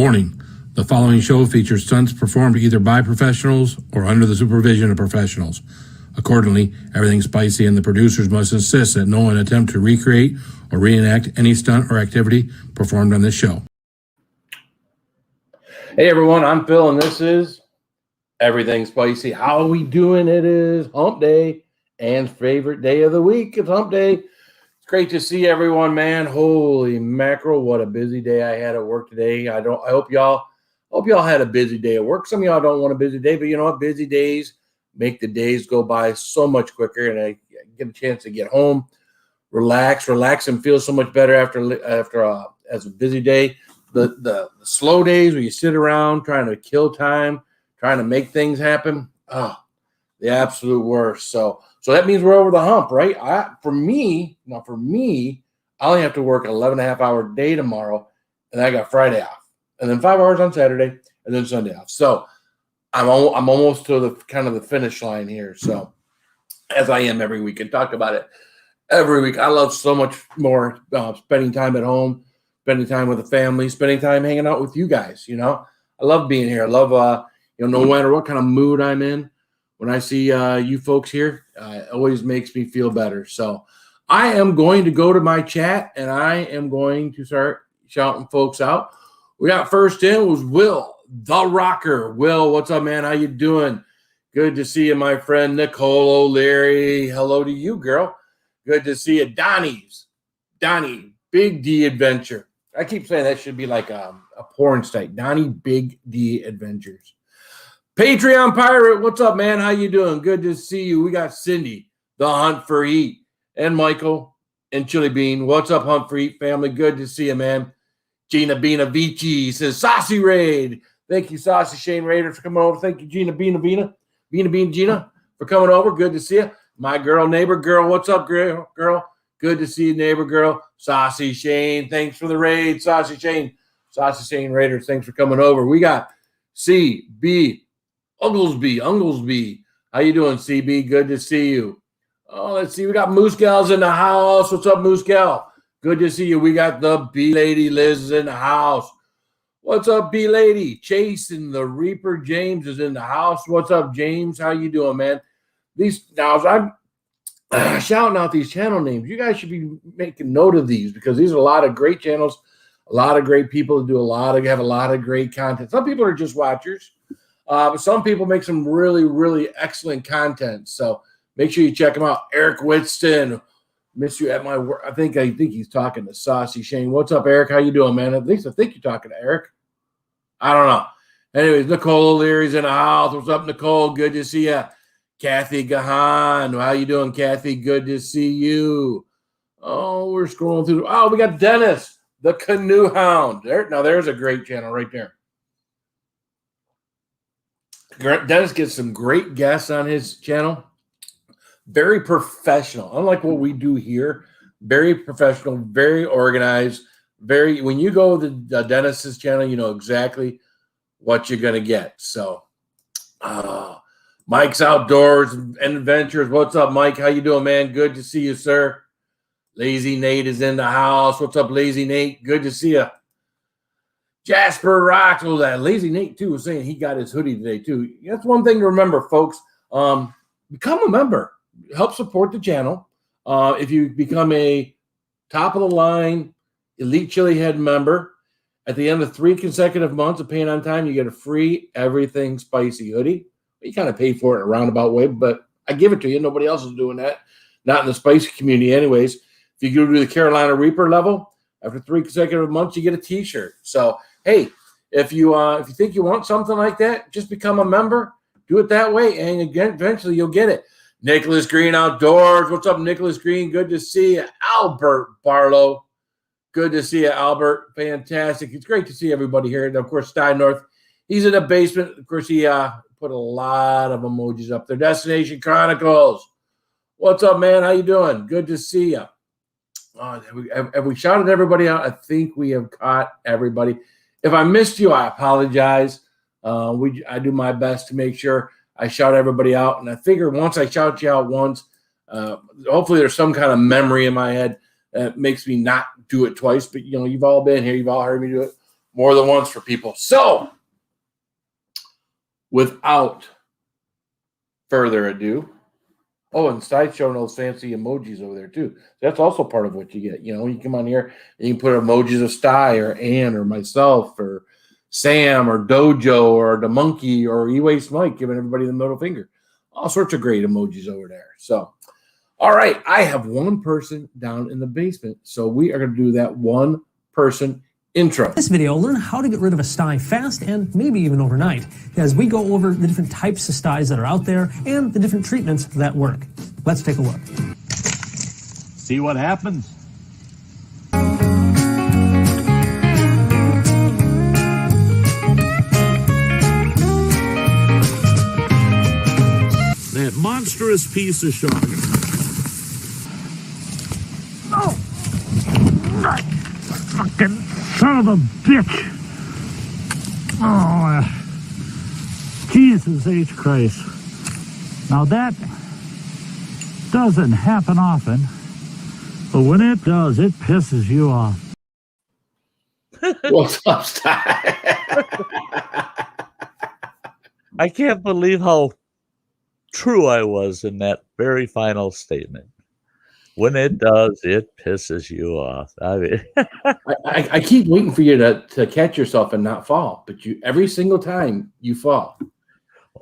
Warning, the following show features stunts performed either by professionals or under the supervision of professionals. Accordingly, everything spicy and the producers must insist that no one attempt to recreate or reenact any stunt or activity performed on this show. Hey everyone, I'm Phil and this is Everything Spicy. How are we doing? It is hump day and favorite day of the week. It's hump day. It's great to see everyone, man. Holy mackerel, what a busy day I had at work today. I hope y'all had a busy day at work. Some of y'all don't want a busy day, but you know what? Busy days make the days go by so much quicker, and I get a chance to get home, relax, and feel so much better after as a busy day. The slow days where you sit around trying to kill time, trying to make things happen, the absolute worst. So that means we're over the hump, right? For me, I only have to work an 11.5-hour day tomorrow, and I got Friday off, and then 5 hours on Saturday, and then Sunday off. So I'm almost to the kind of the finish line here. So as I am every week, and talk about it every week. I love so much more spending time at home, spending time with the family, spending time hanging out with you guys. You know, I love being here. I love, no matter what kind of mood I'm in, when I see you folks here, it always makes me feel better. So I am going to go to my chat, and I am going to start shouting folks out. We got first in was Will, the Rocker. Will, what's up, man? How you doing? Good to see you, my friend. Nicole O'Leary, hello to you, girl. Good to see you. Donnie, Big D Adventure. I keep saying that should be like a porn site. Donnie Big D Adventures. Patreon Pirate, what's up, man? How you doing? Good to see you. We got Cindy, the Hunt for Heat, and Michael and Chili Bean. What's up, Hunt for Heat family? Good to see you, man. Gina Bina Vici says, Saucy Raid. Thank you, Saucy Shane Raider, for coming over. Thank you, Gina Bina Gina, for coming over. Good to see you. My girl, neighbor girl. What's up, girl? Good to see you, neighbor girl. Saucy Shane, thanks for the raid. Saucy Shane Raiders, thanks for coming over. We got CB Unglesby. How you doing, CB? Good to see you. Oh, let's see. We got Moose Gal's in the house. What's up, Moose Gal? Good to see you. We got the B Lady Liz in the house. What's up, B Lady? Chase and the Reaper James is in the house. What's up, James? How you doing, man? I'm shouting out these channel names. You guys should be making note of these, because these are a lot of great channels, a lot of great people who have a lot of great content. Some people are just watchers, but some people make some really, really excellent content. So make sure you check them out. Eric Whitston, miss you at my work. I think he's talking to Saucy Shane. What's up, Eric? How you doing, man? At least I think you're talking to Eric. I don't know. Anyways, Nicole O'Leary's in the house. What's up, Nicole? Good to see you. Kathy Gahan, how you doing, Kathy? Good to see you. Oh, we're scrolling through. Oh, we got Dennis, the Canoe Hound. There's a great channel right there. Dennis gets some great guests on his channel. Very professional, unlike what we do here. Very professional, very organized. When you go to Dennis's channel, you know exactly what you're gonna get. So, Mike's Outdoors and Adventures. What's up, Mike? How you doing, man? Good to see you, sir. Lazy Nate is in the house. What's up, Lazy Nate? Good to see you. Jasper Rocks. Well, that Lazy Nate too was saying he got his hoodie today too. That's one thing to remember, folks. Become a member. Help support the channel. If you become a top of the line Elite Chili Head member, at the end of 3 consecutive months of paying on time, you get a free Everything Spicy hoodie. You kind of pay for it in a roundabout way, but I give it to you. Nobody else is doing that. Not in the spicy community anyways. If you go to the Carolina Reaper level, after 3 consecutive months, you get a t-shirt. So, hey, if you think you want something like that, just become a member. Do it that way, and again, eventually you'll get it. Nicholas Green Outdoors. What's up, Nicholas Green? Good to see you. Albert Barlow. Good to see you, Albert. Fantastic. It's great to see everybody here. And, of course, Stein North. He's in the basement. Of course, he put a lot of emojis up there. Destination Chronicles. What's up, man? How you doing? Good to see you. Have we shouted everybody out? I think we have caught everybody. If I missed you, I apologize. I do my best to make sure I shout everybody out. And I figure once I shout you out once, hopefully there's some kind of memory in my head that makes me not do it twice. But, you've all been here. You've all heard me do it more than once for people. So, without further ado, oh, and side showing those fancy emojis over there too. That's also part of what you get. You know, you come on here and you can put emojis of Sty or Ann or myself or Sam or Dojo or the monkey or E-Waste Mike giving everybody the middle finger. All sorts of great emojis over there. So, all right, I have one person down in the basement, so we are going to do that one person intro. In this video, learn how to get rid of a sty fast and maybe even overnight, as we go over the different types of sties that are out there and the different treatments that work. Let's take a look. See what happens. That monstrous piece of shark. Oh! That fucking son of a bitch! Oh, Jesus H. Christ. Now that doesn't happen often, but when it does, it pisses you off. What's up, Sty? I can't believe how true I was in that very final statement. When it does, it pisses you off. I mean, I keep waiting for you to catch yourself and not fall, but you every single time you fall.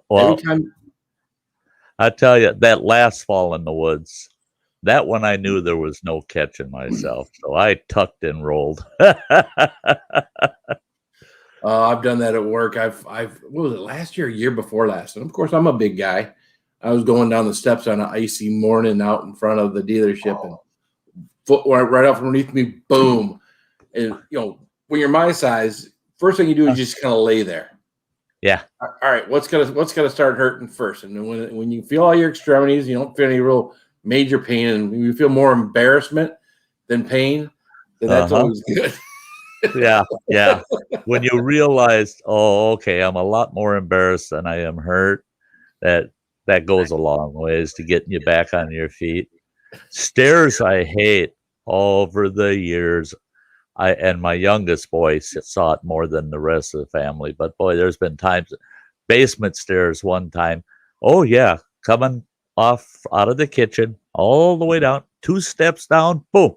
well, Every time. I tell you, that last fall in the woods, that one I knew there was no catching myself, so I tucked and rolled. I've done that at work. I've what was it, last year, year before last? And of course, I'm a big guy. I was going down the steps on an icy morning out in front of the dealership, and foot went right up underneath me, boom. And you know, when you're my size, first thing you do is just kind of lay there. Yeah. All right, what's gonna start hurting first? And then when you feel all your extremities, you don't feel any real major pain, and you feel more embarrassment than pain, then that's always good. Yeah. When you realize, oh, okay, I'm a lot more embarrassed than I am hurt, that goes a long ways to getting you back on your feet. Stairs I hate. Over the years, and my youngest boy saw it more than the rest of the family. But boy, there's been times, basement stairs one time. Oh yeah, coming off out of the kitchen, all the way down, 2 steps down, boom,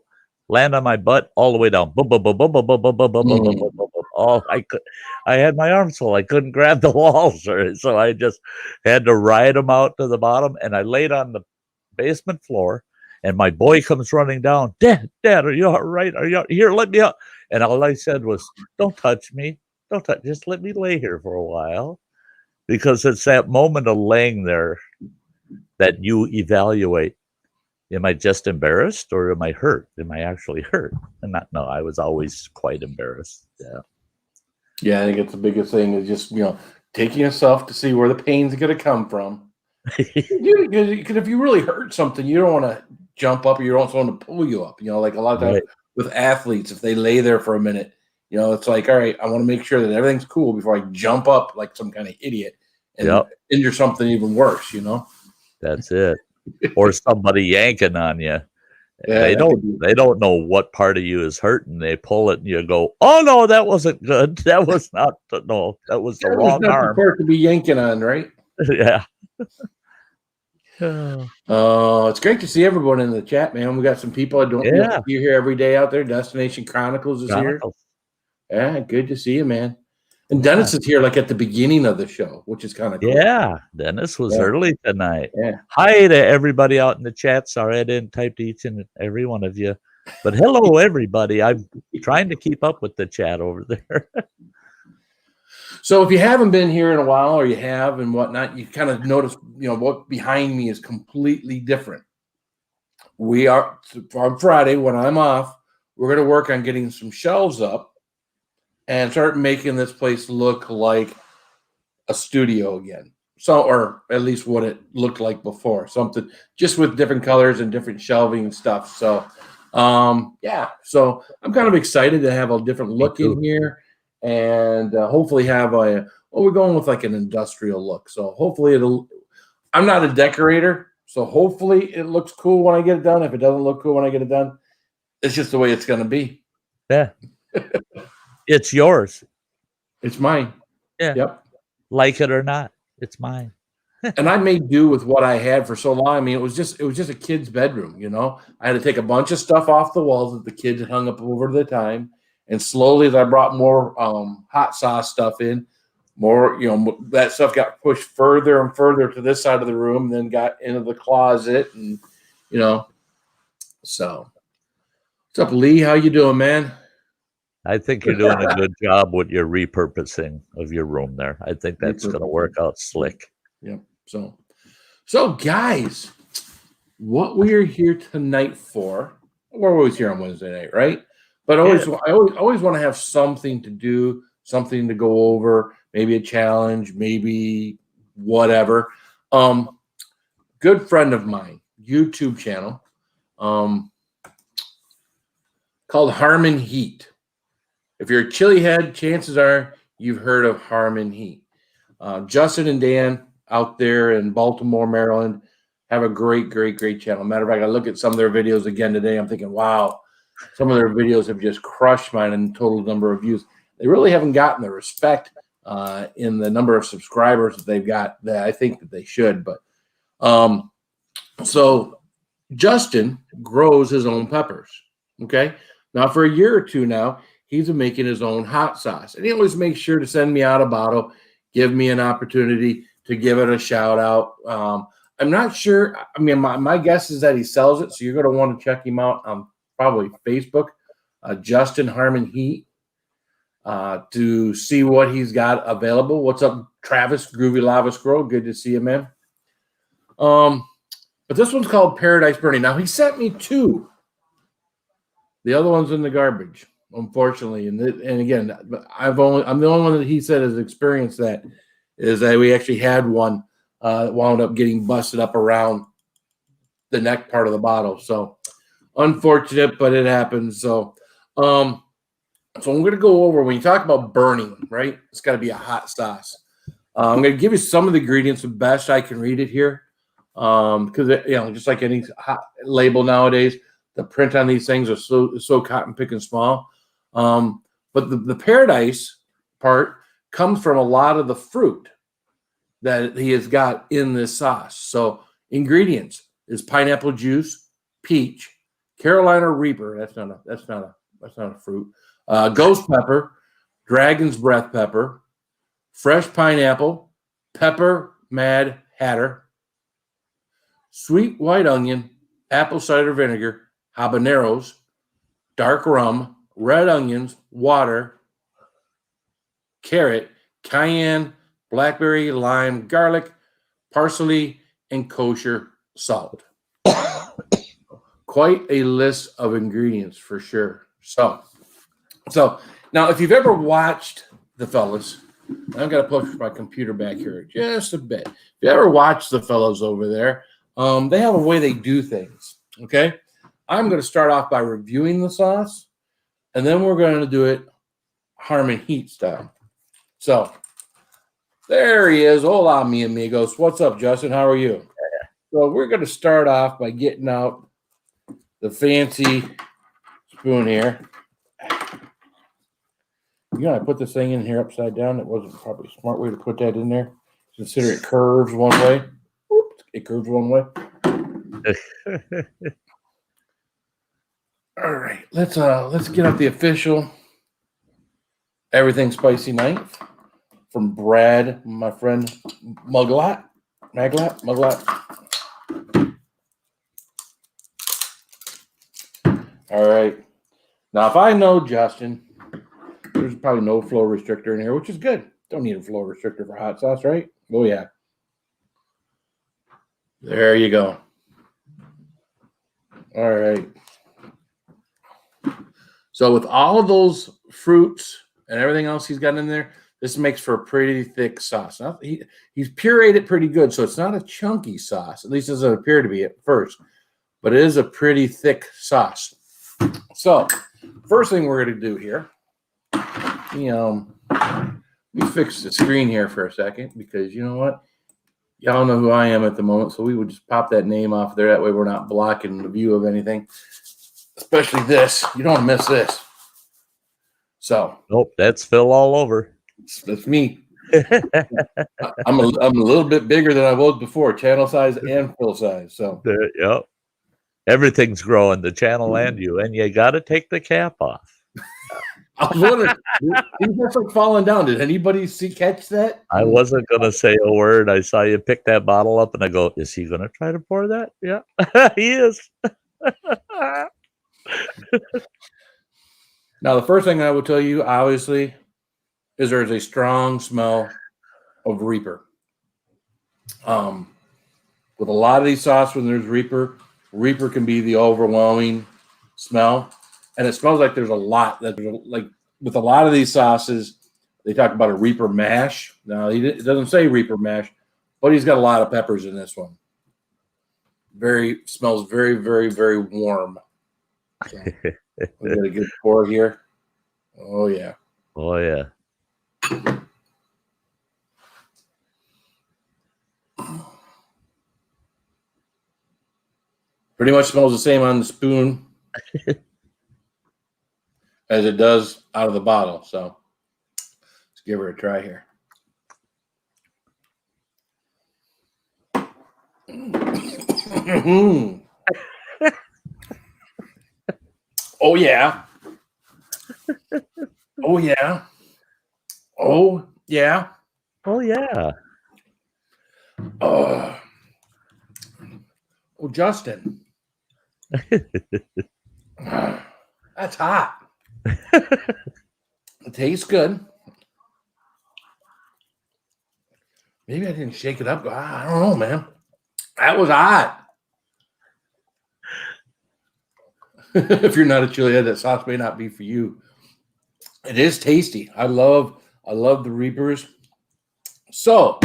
land on my butt all the way down. Boom, boom, boom, boom, boom, boom, boom, boom, boom, boom, boom, boom, boom. Oh, I had my arms full. I couldn't grab the walls, so I just had to ride them out to the bottom. And I laid on the basement floor, and my boy comes running down. Dad, are you all right? Are you out? Here? Let me out. And all I said was, "Don't touch me. Don't touch. Just let me lay here for a while," because it's that moment of laying there that you evaluate. Am I just embarrassed, or am I hurt? Am I actually hurt? And no, I was always quite embarrassed. Yeah. Yeah, I think it's the biggest thing is just, taking yourself to see where the pain's going to come from. Because if you really hurt something, you don't want to jump up, or you don't want someone to pull you up. Like a lot of times with athletes, if they lay there for a minute, it's like, all right, I want to make sure that everything's cool before I jump up like some kind of idiot and injure something even worse, That's it. Or somebody yanking on you. Yeah, they don't know what part of you is hurting. They pull it and you go, "Oh no, that wasn't good. That was not that was the wrong arm." The part to be yanking on, right? Yeah. It's great to see everyone in the chat, man. We got some people I don't see here every day out there. Destination Chronicles is here. Yeah, good to see you, man. And Dennis is here like at the beginning of the show, which is kind of cool. Yeah, Dennis was early tonight. Yeah. Hi to everybody out in the chat. Sorry I didn't type to each and every one of you. But hello, everybody. I'm trying to keep up with the chat over there. So if you haven't been here in a while, or you have and whatnot, you kind of notice, what behind me is completely different. We are, on Friday, when I'm off, we're going to work on getting some shelves up and start making this place look like a studio again. So, or at least what it looked like before. Something just with different colors and different shelving and stuff. So, so I'm kind of excited to have a different look in here, and hopefully have we're going with like an industrial look. So hopefully I'm not a decorator, so hopefully it looks cool when I get it done. If it doesn't look cool when I get it done, it's just the way it's going to be. Yeah. It's yours. It's mine. Yeah. Yep. Like it or not, it's mine. And I made do with what I had for so long. I mean, it was just a kid's bedroom, you know. I had to take a bunch of stuff off the walls that the kids had hung up over the time, and slowly, as I brought more hot sauce stuff in, more, you know, that stuff got pushed further and further to this side of the room, then got into the closet, and you know. So, what's up, Lee? How you doing, man? I think you're doing a good job with your repurposing of your room there. I think that's going to work out slick. Yep. So guys, what we are here tonight for? We're always here on Wednesday night, right? But I always want to have something to do, something to go over, maybe a challenge, maybe whatever. Good friend of mine, YouTube channel, called Harmon Heat. If you're a chili head, chances are you've heard of Harmon Heat. Justin and Dan out there in Baltimore, Maryland, have a great channel. Matter of fact, I look at some of their videos again today. I'm thinking, wow, some of their videos have just crushed mine in total number of views. They really haven't gotten the respect in the number of subscribers that they've got that I think that they should. But so Justin grows his own peppers. Okay. Now for a year or two now, he's been making his own hot sauce. And he always makes sure to send me out a bottle, give me an opportunity to give it a shout out. I'm not sure. I mean, my guess is that he sells it. So you're going to want to check him out on probably Facebook, Justin Harmon Heat, to see what he's got available. What's up, Travis, Groovy Lava Scroll? Good to see you, man. But this one's called Paradise Burning. Now, he sent me two. The other one's in the garbage, unfortunately. And again, I'm the only one that he said has experienced that. Is that we actually had one that wound up getting busted up around the neck part of the bottle. So unfortunate, but it happens. So I'm going to go over when you talk about burning, right? It's got to be a hot sauce. I'm going to give you some of the ingredients the best I can read it here, because just like any hot label nowadays, the print on these things are so cotton picking small. But the paradise part comes from a lot of the fruit that he has got in this sauce. So ingredients is pineapple juice, peach, Carolina Reaper. That's not a fruit. Ghost pepper, dragon's breath pepper, fresh pineapple, pepper mad hatter, sweet white onion, apple cider vinegar, habaneros, dark rum, red onions, water, carrot, cayenne, blackberry, lime, garlic, parsley, and kosher salt. Quite a list of ingredients for sure. So now if you've ever watched the fellas, I've got to push my computer back here just a bit. If you ever watched the fellows over there, they have a way they do things. Okay. I'm going to start off by reviewing the sauce, and then we're going to do it Harmon Heat style. So there he is. Hola, mi amigos. What's up, Justin? How are you? So we're going to start off by getting out the fancy spoon here. You know, I put this thing in here upside down. It wasn't probably a smart way to put that in there. Consider it curves one way. Oops, it curves one way. All right, let's get out the official Everything Spicy Ninth from Brad, my friend Maglat. All right. Now, if I know Justin, there's probably no flow restrictor in here, which is good. Don't need a flow restrictor for hot sauce, right? Oh, yeah. There you go. All right. So with all of those fruits and everything else he's got in there, this makes for a pretty thick sauce. Now, he's pureed it pretty good, so it's not a chunky sauce. At least it doesn't appear to be at first. But it is a pretty thick sauce. So first thing we're going to do here, let me fix the screen here for a second, because you know what? Y'all know who I am at the moment, so we would just pop that name off there. That way we're not blocking the view of anything, especially this. You don't want to miss this. So Nope, that's Phil all over. that's me. I'm a little bit bigger than I was before, channel size and fill size. So Yep. Everything's growing, the channel and you got to take the cap off. I was wondering, he's just like falling down. Did anybody catch that? I wasn't going to say a word. I saw you pick that bottle up and I go, is he going to try to pour that? Yeah, he is. Now, the first thing I will tell you, obviously, is there's a strong smell of Reaper. With a lot of these sauces, when there's Reaper can be the overwhelming smell. And it smells like there's a lot that, like, with a lot of these sauces, they talk about a Reaper mash. Now, it doesn't say Reaper mash, but he's got a lot of peppers in this one. Smells very, very, very warm. So, we got a good pour here. Oh, yeah. Oh, yeah. Pretty much smells the same on the spoon as it does out of the bottle. So let's give her a try here. Oh, yeah. Oh, yeah. Oh, yeah. Oh, yeah. Oh, Justin. That's hot. It tastes good. Maybe I didn't shake it up. I don't know, man. That was hot. If you're not a chili head, that sauce may not be for you. It is tasty. I love the Reapers. So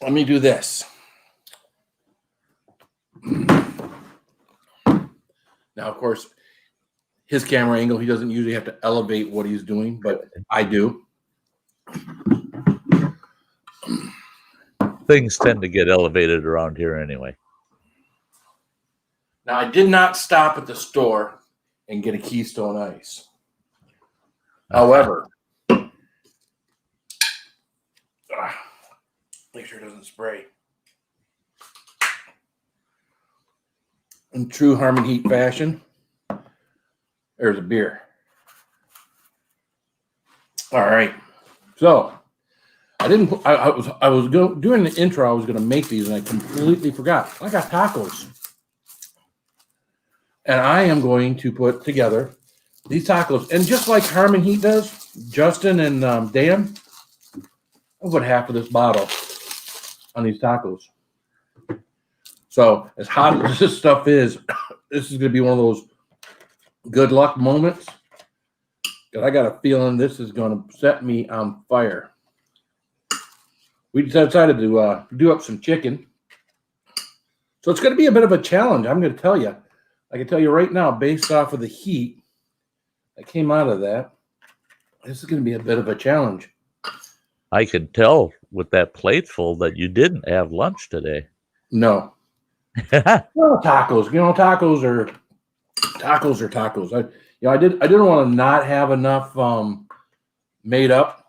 let me do this. Now, of course, his camera angle, he doesn't usually have to elevate what he's doing, but I do. Things tend to get elevated around here anyway. Now, I did not stop at the store and get a Keystone Ice. However, make sure it doesn't spray. In true Harmon Heat fashion, there's a beer. All right. So I was doing the intro. I was going to make these, and I completely forgot. I got tacos, and I am going to put together these tacos. And just like Harmon Heat does, Justin and Dan, I'll put half of this bottle on these tacos. So as hot as this stuff is, this is going to be one of those good luck moments. Because I got a feeling this is going to set me on fire. We decided to do up some chicken. So it's going to be a bit of a challenge. I'm going to tell you. I can tell you right now, based off of the heat that came out of that, this is going to be a bit of a challenge. I can tell with that plate full that you didn't have lunch today. No. Well, tacos. You know, tacos are tacos. I didn't want to not have enough made up.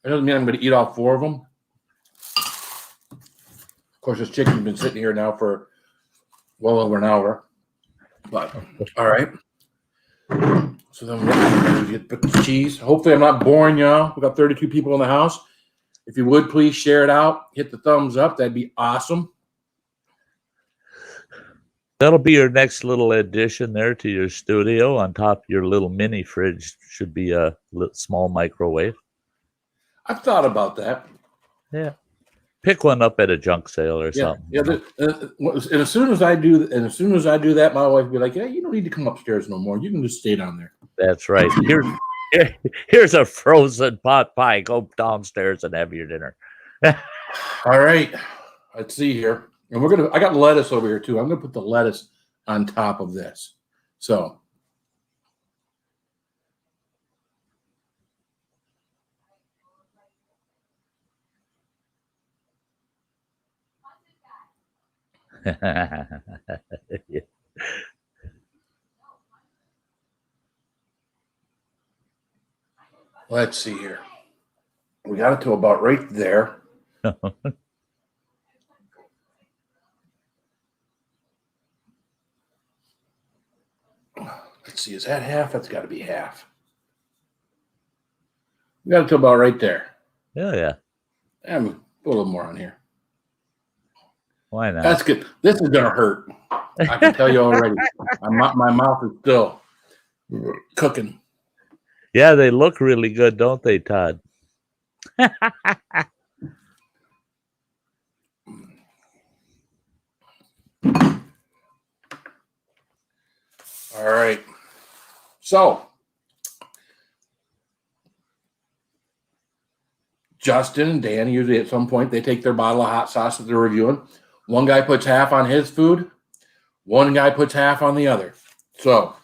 It doesn't mean I'm going to eat all 4 of them. Of course, this chicken's been sitting here now for well over an hour. But all right. So then we put the cheese. Hopefully, I'm not boring y'all. We've got 32 people in the house. If you would, please share it out. Hit the thumbs up. That'd be awesome. That'll be your next little addition there to your studio. On top of your little mini fridge should be a small microwave. I've thought about that. Yeah. Pick one up at a junk sale or something. Yeah. And as soon as I do that, my wife will be like, "Yeah, you don't need to come upstairs no more. You can just stay down there." That's right. Here's a frozen pot pie. Go downstairs and have your dinner. All right. Let's see here. And I got lettuce over here too. I'm gonna put the lettuce on top of this. So Let's see here. We got it to about right there. Let's see. Is that half? That's got to be half. We got it to about right there. Yeah. And a little more on here. Why not? That's good. This is going to hurt. I can tell you already. My mouth is still cooking. Yeah, they look really good, don't they, Todd? All right. So, Justin and Dan, usually at some point, they take their bottle of hot sauce that they're reviewing. One guy puts half on his food. One guy puts half on the other. So,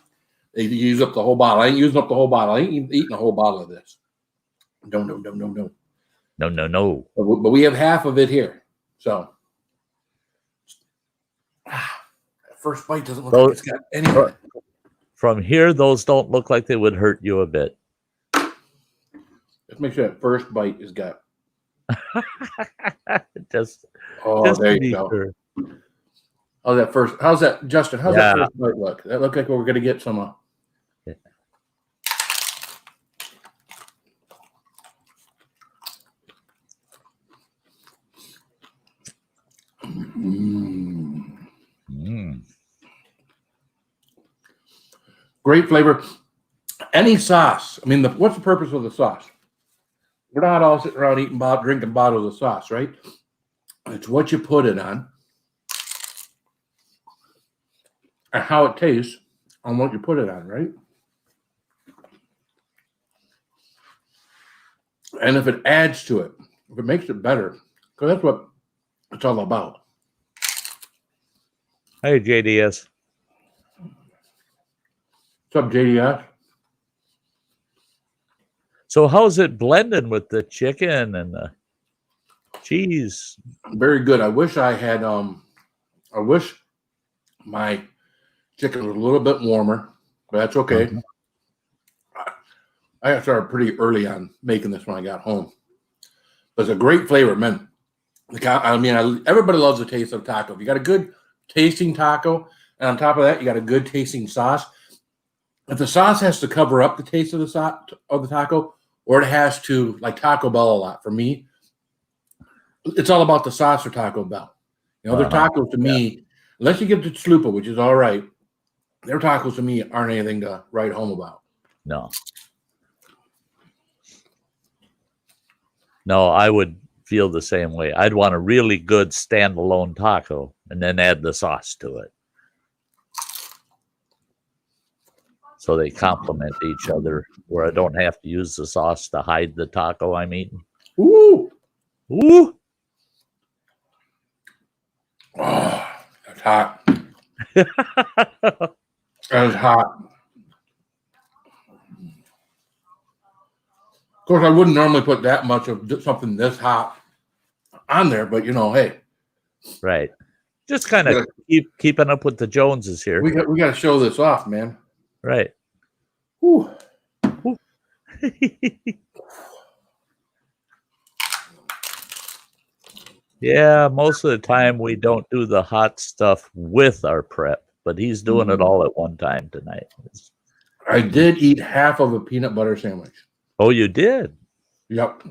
they use up the whole bottle. I ain't using up the whole bottle. I ain't eating a whole bottle of this. No. No. But we have half of it here. So, that first bite doesn't look like it's got any of it. From here, those don't look like they would hurt you a bit. Let's make sure that first bite has got. just There to be you go. sure. How's that, Justin? How's that first bite look? That look like we're going to get some. Great flavor. Any sauce. I mean, what's the purpose of the sauce? We're not all sitting around drinking bottles of sauce, right? It's what you put it on and how it tastes on what you put it on, right? And if it adds to it, if it makes it better, because that's what it's all about. Hey, JDS. What's up, JDS? So how's it blending with the chicken and the cheese? Very good. I wish I had I wish my chicken was a little bit warmer, but that's okay. Mm-hmm. I got started pretty early on making this when I got home. But it's a great flavor, man. Everybody loves the taste of taco. If you got a good tasting taco, and on top of that, you got a good tasting sauce. If the sauce has to cover up the taste of the taco, or it has to, like Taco Bell a lot. For me, it's all about the sauce for Taco Bell. You know, their tacos to me, unless you get the chalupa, which is all right, their tacos to me aren't anything to write home about. No, I would feel the same way. I'd want a really good standalone taco and then add the sauce to it. So they complement each other, where I don't have to use the sauce to hide the taco I'm eating. Ooh. Oh, That's hot. That is hot. Of course, I wouldn't normally put that much of something this hot on there, but hey. Right. Just kind of keeping up with the Joneses here. We got to show this off, man. Right. Whew. Yeah, most of the time we don't do the hot stuff with our prep, but he's doing it all at one time tonight. I did eat half of a peanut butter sandwich. Oh, you did? Yep.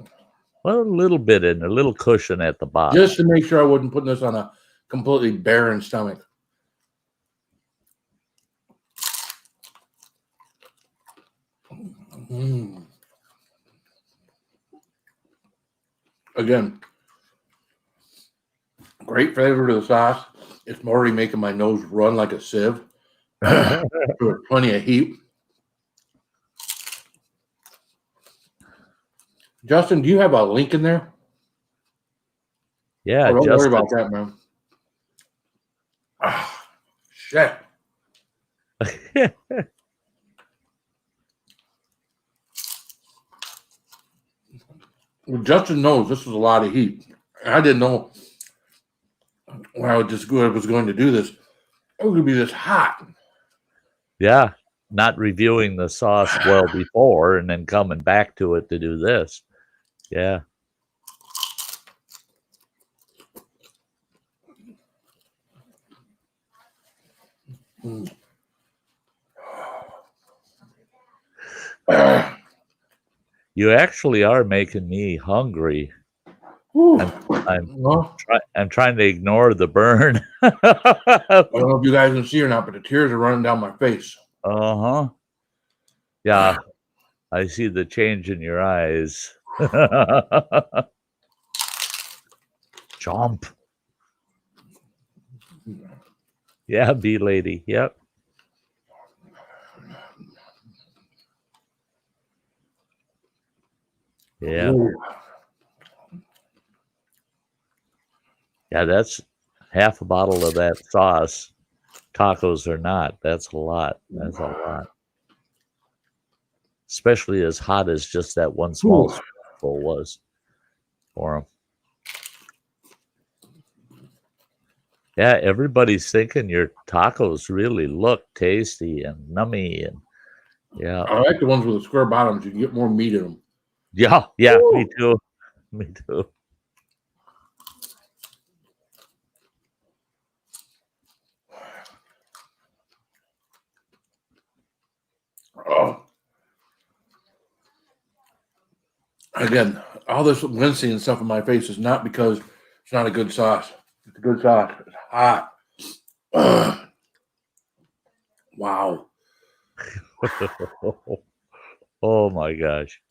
Well, a little bit in a little cushion at the bottom. Just to make sure I wasn't putting this on a completely barren stomach. Again, great flavor to the sauce. It's already making my nose run like a sieve. With plenty of heat. Justin, do you have a link in there? Yeah, don't worry about that, man. Shit. Well, Justin knows this is a lot of heat. I didn't know when I was going to do this. It was going to be this hot. Yeah. not reviewing the sauce well before and then coming back to it to do this. Yeah. You actually are making me hungry. I'm trying to ignore the burn. I don't know if you guys can see or not, but the tears are running down my face. Uh-huh. Yeah. I see the change in your eyes. Jump. Yeah, bee lady. Yep. Yeah. Ooh. Yeah, that's half a bottle of that sauce. Tacos or not, that's a lot. That's a lot. Especially as hot as just that one small spoonful was for them. Yeah, everybody's thinking your tacos really look tasty and nummy, and yeah. I like the ones with the square bottoms. You can get more meat in them. Yeah, me too. Me too. Oh. Again, all this wincing and stuff in my face is not because it's not a good sauce. It's a good sauce. It's hot. Wow. Oh my gosh.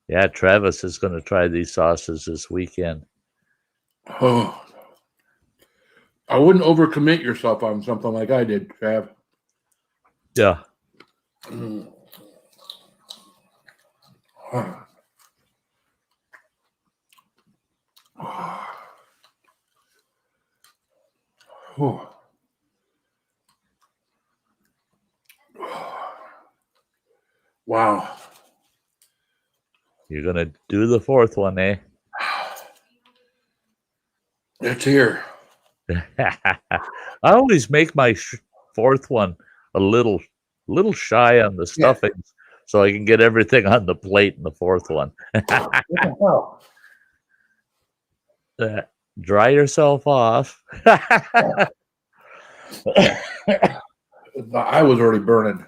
Yeah, Travis is going to try these sauces this weekend. Oh. I wouldn't overcommit yourself on something like I did, Trav. Yeah. Wow. You're going to do the fourth one, eh? It's here. I always make my fourth one a little shy on the stuffings so I can get everything on the plate in the fourth one. Dry yourself off. I was already burning.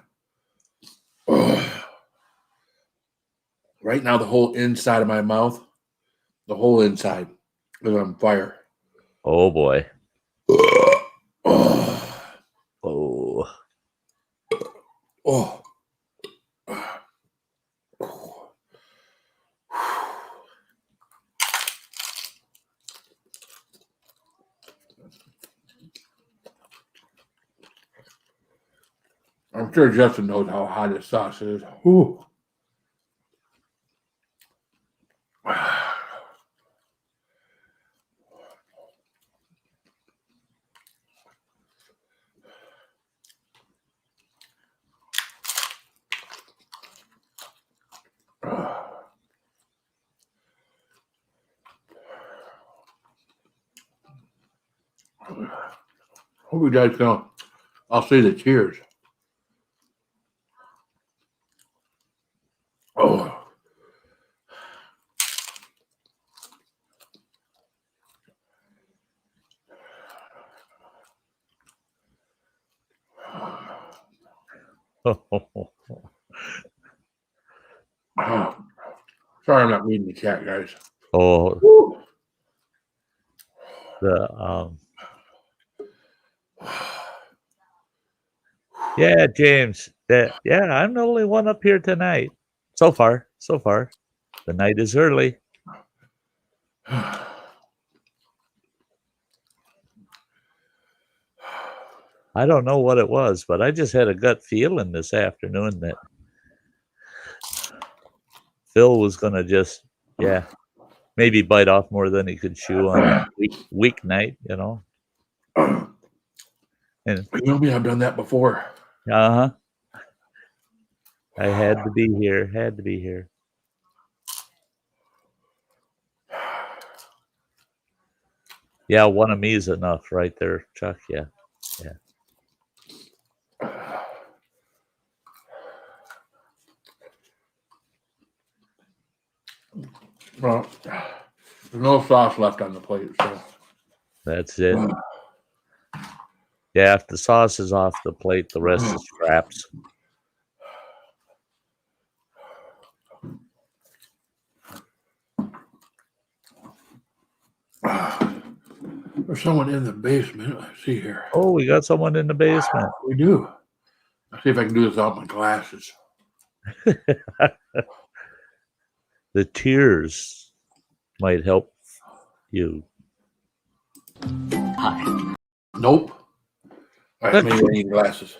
Right now, the whole inside of my mouth, the whole inside is on fire. Oh boy. Oh. Oh. I'm sure Justin knows how hot his sauce is. Ooh. Hope you guys know. I'll say the cheers. Oh. Sorry, I'm not reading the chat, guys. Oh. Woo. Yeah, James. Yeah, I'm the only one up here tonight. So far. The night is early. I don't know what it was, but I just had a gut feeling this afternoon that Phil was going to just, maybe bite off more than he could chew on a weeknight, you know. And you know me, I've done that before. I had to be here. Yeah, one of me is enough right there, Chuck. Yeah. Well, there's no sauce left on the plate, so That's it. Yeah, if the sauce is off the plate, the rest is scraps. there's someone in the basement. Let's see here. Oh, we got someone in the basement. We do. Let's see if I can do this without my glasses. The tears might help you. Nope. All right, maybe I need glasses.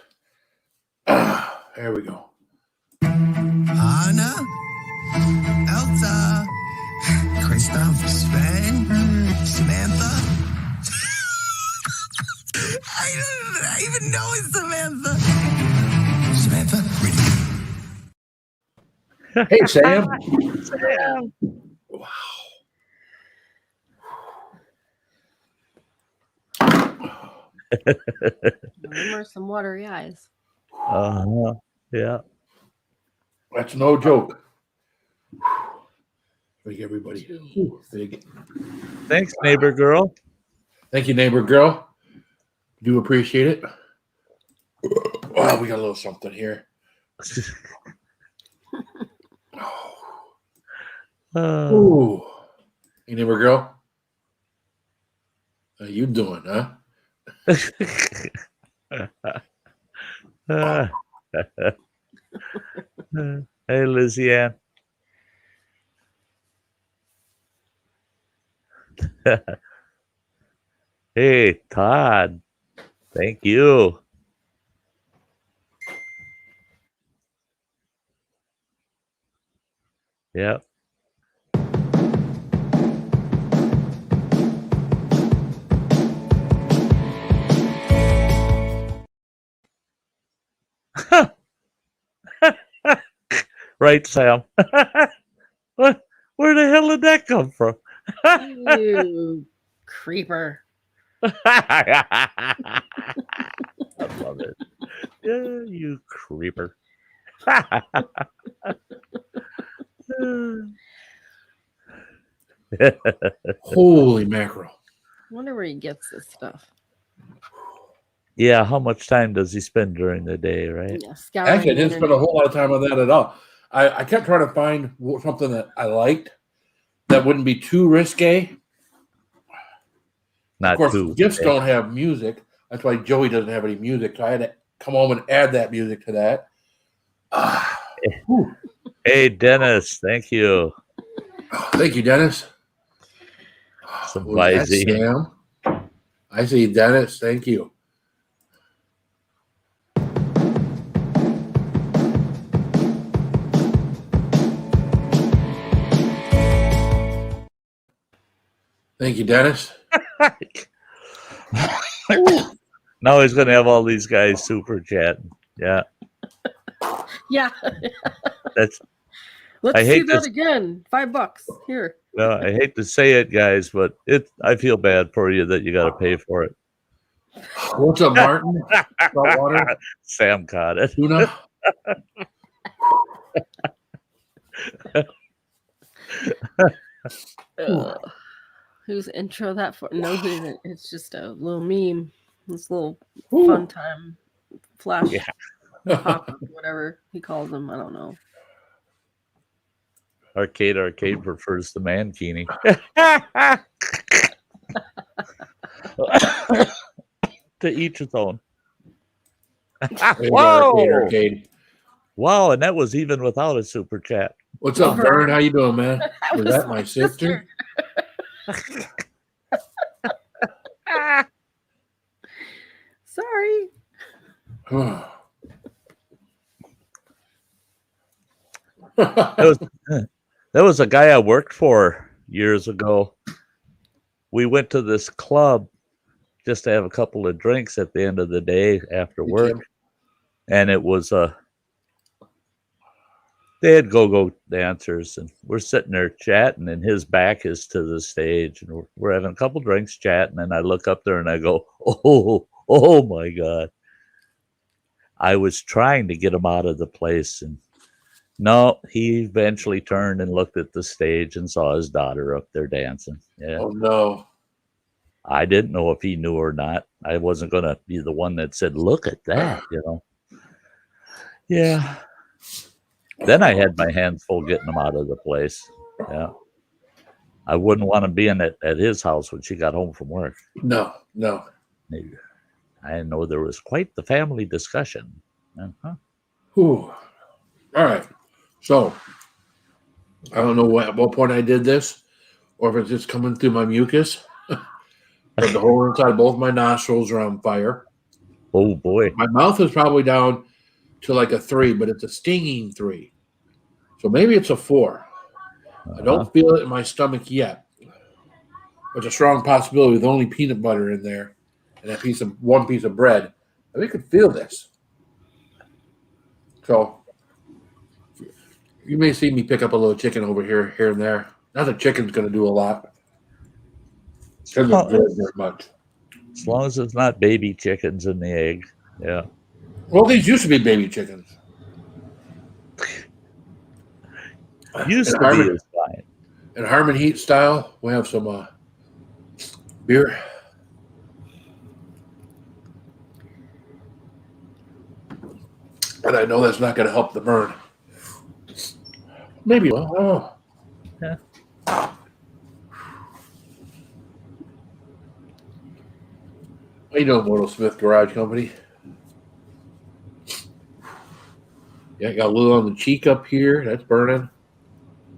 There we go. Anna, Elsa, Christoph, Sven, Samantha. I don't even know it's Samantha. Samantha, ready? Hey, Sam. Wow. Remember some watery eyes. Yeah. That's no joke. Thank everybody. Ooh, Thanks, neighbor girl. Thank you, neighbor girl. Do appreciate it. Wow, we got a little something here. Ooh. Hey, neighbor girl. How you doing, huh? Hey, Lizzie Ann. Hey, Todd. Thank you. Yep. Right, Sam. What? Where the hell did that come from? You creeper. I love it. Yeah, you creeper. Holy mackerel. I wonder where he gets this stuff. Yeah, how much time does he spend during the day, right? Yeah, scouring Actually, I the didn't spend a internet. whole lot of time on that at all. I kept trying to find something that I liked that wouldn't be too risque. Not Of course, too. gifts don't have music. That's why Joey doesn't have any music. So I had to come home and add that music to that. Hey, Dennis, thank you. Thank you, Dennis. Some Who's that, Visine. Sam? I see Dennis. Thank you. Thank you, Dennis. Now he's going to have all these guys super chatting. Yeah, Yeah. that's. Let's I hate see that this- again. $5 here. I hate to say it, guys, but I feel bad for you that you got to pay for it. What's up, Martin? Saltwater? Sam caught it. Tuna? Whose intro that for? No, who isn't. It's just a little meme. This little Ooh. fun time flash Yeah. pop, whatever he calls them. I don't know. Arcade prefers the mankini. To each his own. Arcade. Wow, and that was even without a super chat. What's up, Vern? How you doing, man? Was that my sister? Sorry. There was a guy I worked for years ago. We went to this club just to have a couple of drinks at the end of the day after work. And it was they they had go-go dancers, and we're sitting there chatting, and his back is to the stage, and we're having a couple drinks chatting, and I look up there and I go, oh my God. I was trying to get him out of the place, and no, he eventually turned and looked at the stage and saw his daughter up there dancing. Yeah. Oh no. I didn't know if he knew or not. I wasn't going to be the one that said, look at that, you know. Yeah. Then I had my hands full getting him out of the place. Yeah. I wouldn't want him being at his house when she got home from work. No. I know there was quite the family discussion. Uh-huh. Whew. All right. So I don't know at what point I did this, or if it's just coming through my mucus. But the whole inside of both my nostrils are on fire. Oh boy. My mouth is probably down to like a 3, but it's a stinging 3. So maybe it's a 4. I don't feel it in my stomach yet. It's a strong possibility with only peanut butter in there and one piece of bread. And we could feel this. So you may see me pick up a little chicken over here and there. Not that chicken's going to do a lot. Doesn't very much. As long as it's not baby chickens in the egg. Yeah. Well, these used to be baby chickens. Used to be is fine. In Harmon Heat style, we have some beer. And I know that's not going to help the burn. Maybe. Oh. Yeah. How you doing, Mortal Smith Garage Company? Yeah, I got a little on the cheek up here. That's burning.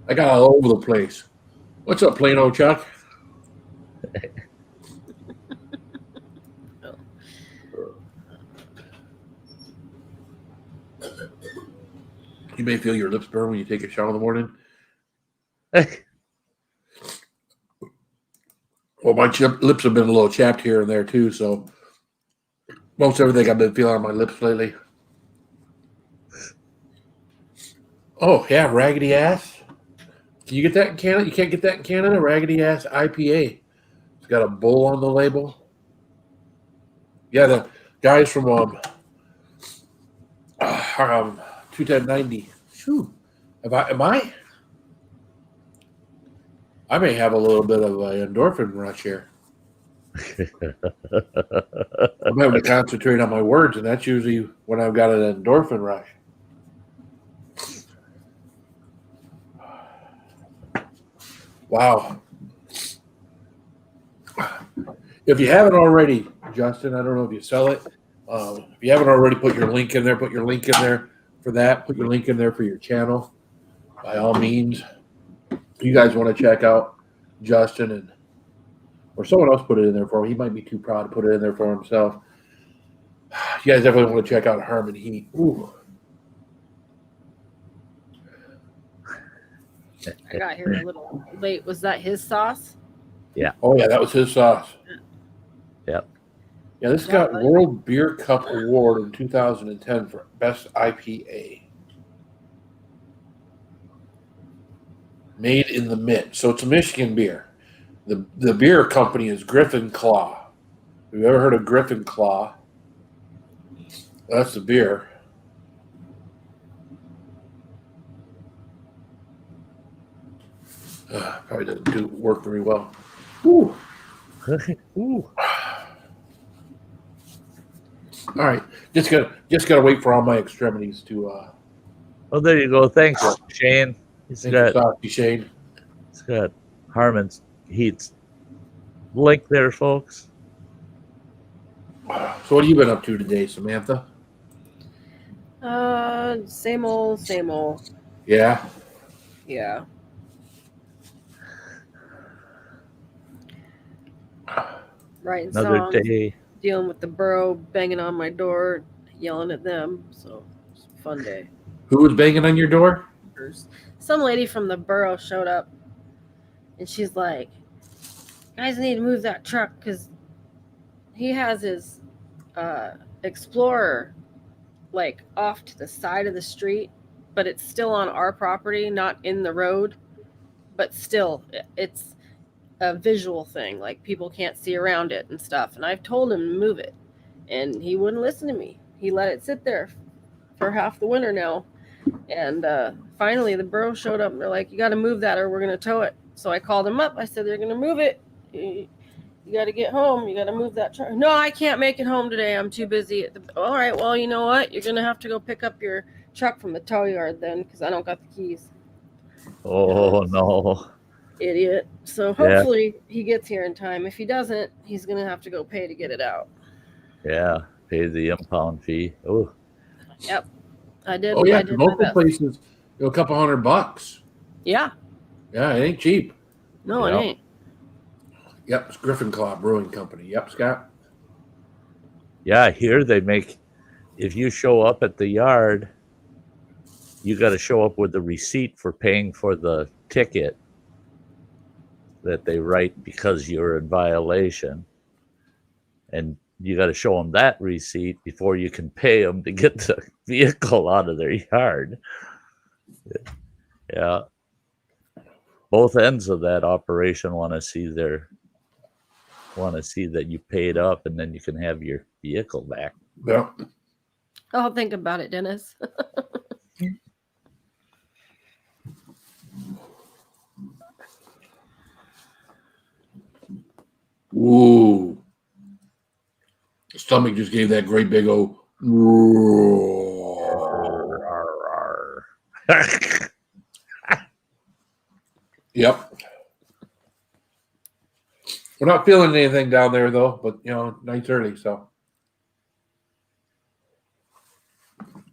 I got all over the place. What's up, Plano Chuck? You may feel your lips burn when you take a shower in the morning. Well, my lips have been a little chapped here and there too, so most everything I've been feeling on my lips lately. Oh, yeah, Raggedy Ass. Can you get that in Canada? You can't get that in Canada? Raggedy Ass IPA. It's got a bull on the label. Yeah, the guys from 21090. Phew. I may have a little bit of an endorphin rush here. I'm having to concentrate on my words, and that's usually when I've got an endorphin rush. Wow. If you haven't already, Justin, I don't know if you sell it. If you haven't already, put your link in there. Put your link in there for that. Put your link in there for your channel. By all means, you guys want to check out Justin or someone else put it in there for him. He might be too proud to put it in there for himself. You guys definitely want to check out Harmon Heat. Ooh. I got here a little late. Was that his sauce? Yeah. Oh, yeah, that was his sauce. Yep. Yeah, this got World Beer Cup Award in 2010 for Best IPA. Made in the Mint. So it's a Michigan beer. The beer company is Griffin Claw. Have you ever heard of Griffin Claw? That's the beer. Probably doesn't work very well. Ooh. Ooh. All right, just gotta wait for all my extremities to. Oh, there you go. Thanks, Shane. He's Shane. Harmon Heat's link there, folks. So, what have you been up to today, Samantha? Same old, same old. Yeah. Yeah. Writing Another songs, day. dealing with the borough banging on my door, yelling at them. So it's a fun day. Who was banging on your door? Some lady from the borough showed up, and she's like, "Guys need to move that truck because he has his Explorer like off to the side of the street, but it's still on our property, not in the road. But still, it's a visual thing. Like people can't see around it and stuff. And I've told him to move it, and he wouldn't listen to me. He let it sit there for half the winter now. And finally, the borough showed up, and they're like, "You got to move that, or we're going to tow it." So I called him up. I said, "They're going to move it. You got to get home. You got to move that truck." "No, I can't make it home today. I'm too busy." All right, well, you know what? You're going to have to go pick up your truck from the tow yard then, because I don't got the keys. Oh, no. Idiot. So hopefully he gets here in time. If he doesn't, he's going to have to go pay to get it out. Yeah. Pay the impound fee. Oh, Yep. I did. Oh, yeah. I did my Local best. places, a couple $100. Yeah. Yeah, it ain't cheap. No, Yeah. it ain't. Yep, it's Griffin Claw Brewing Company. Yep, Scott. yeah. Here they make, if you show up at the yard, you got to show up with the receipt for paying for the ticket that they write because you're in violation. And you got to show them that receipt before you can pay them to get the vehicle out of their yard. Yeah. Both ends of that operation want to see that you paid up, and then you can have your vehicle back. Yeah. I'll think about it, Dennis. Ooh. Stomach just gave that great big old roar. Yep. We're not feeling anything down there though, but night's early, so.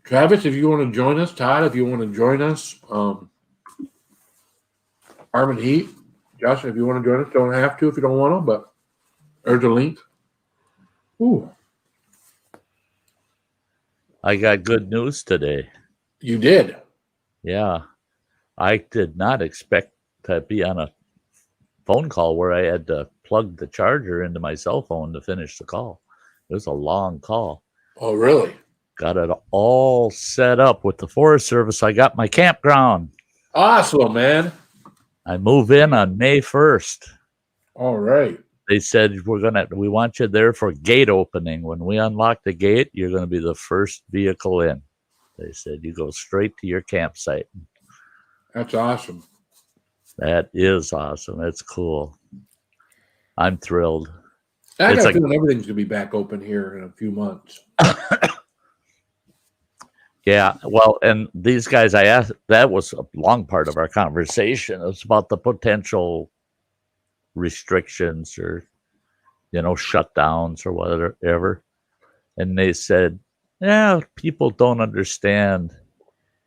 Travis, if you want to join us, Todd, if you want to join us, Harmon Heat, Josh, if you want to join us, don't have to if you don't want to, but there's a link. Ooh. I got good news today. You did. Yeah. I did not expect to be on a phone call where I had to plug the charger into my cell phone to finish the call. It was a long call. Oh, really? Got it all set up with the Forest Service. I got my campground. Awesome, man. I move in on May 1st. All right. They said, we want you there for gate opening. When we unlock the gate, you're going to be the first vehicle in. They said, you go straight to your campsite. That's awesome. That is awesome. That's cool. I'm thrilled. I It's got a like- feeling everything's going to be back open here in a few months. Yeah, well, and these guys, I asked, that was a long part of our conversation. It was about the potential restrictions or, shutdowns or whatever. And they said, yeah, people don't understand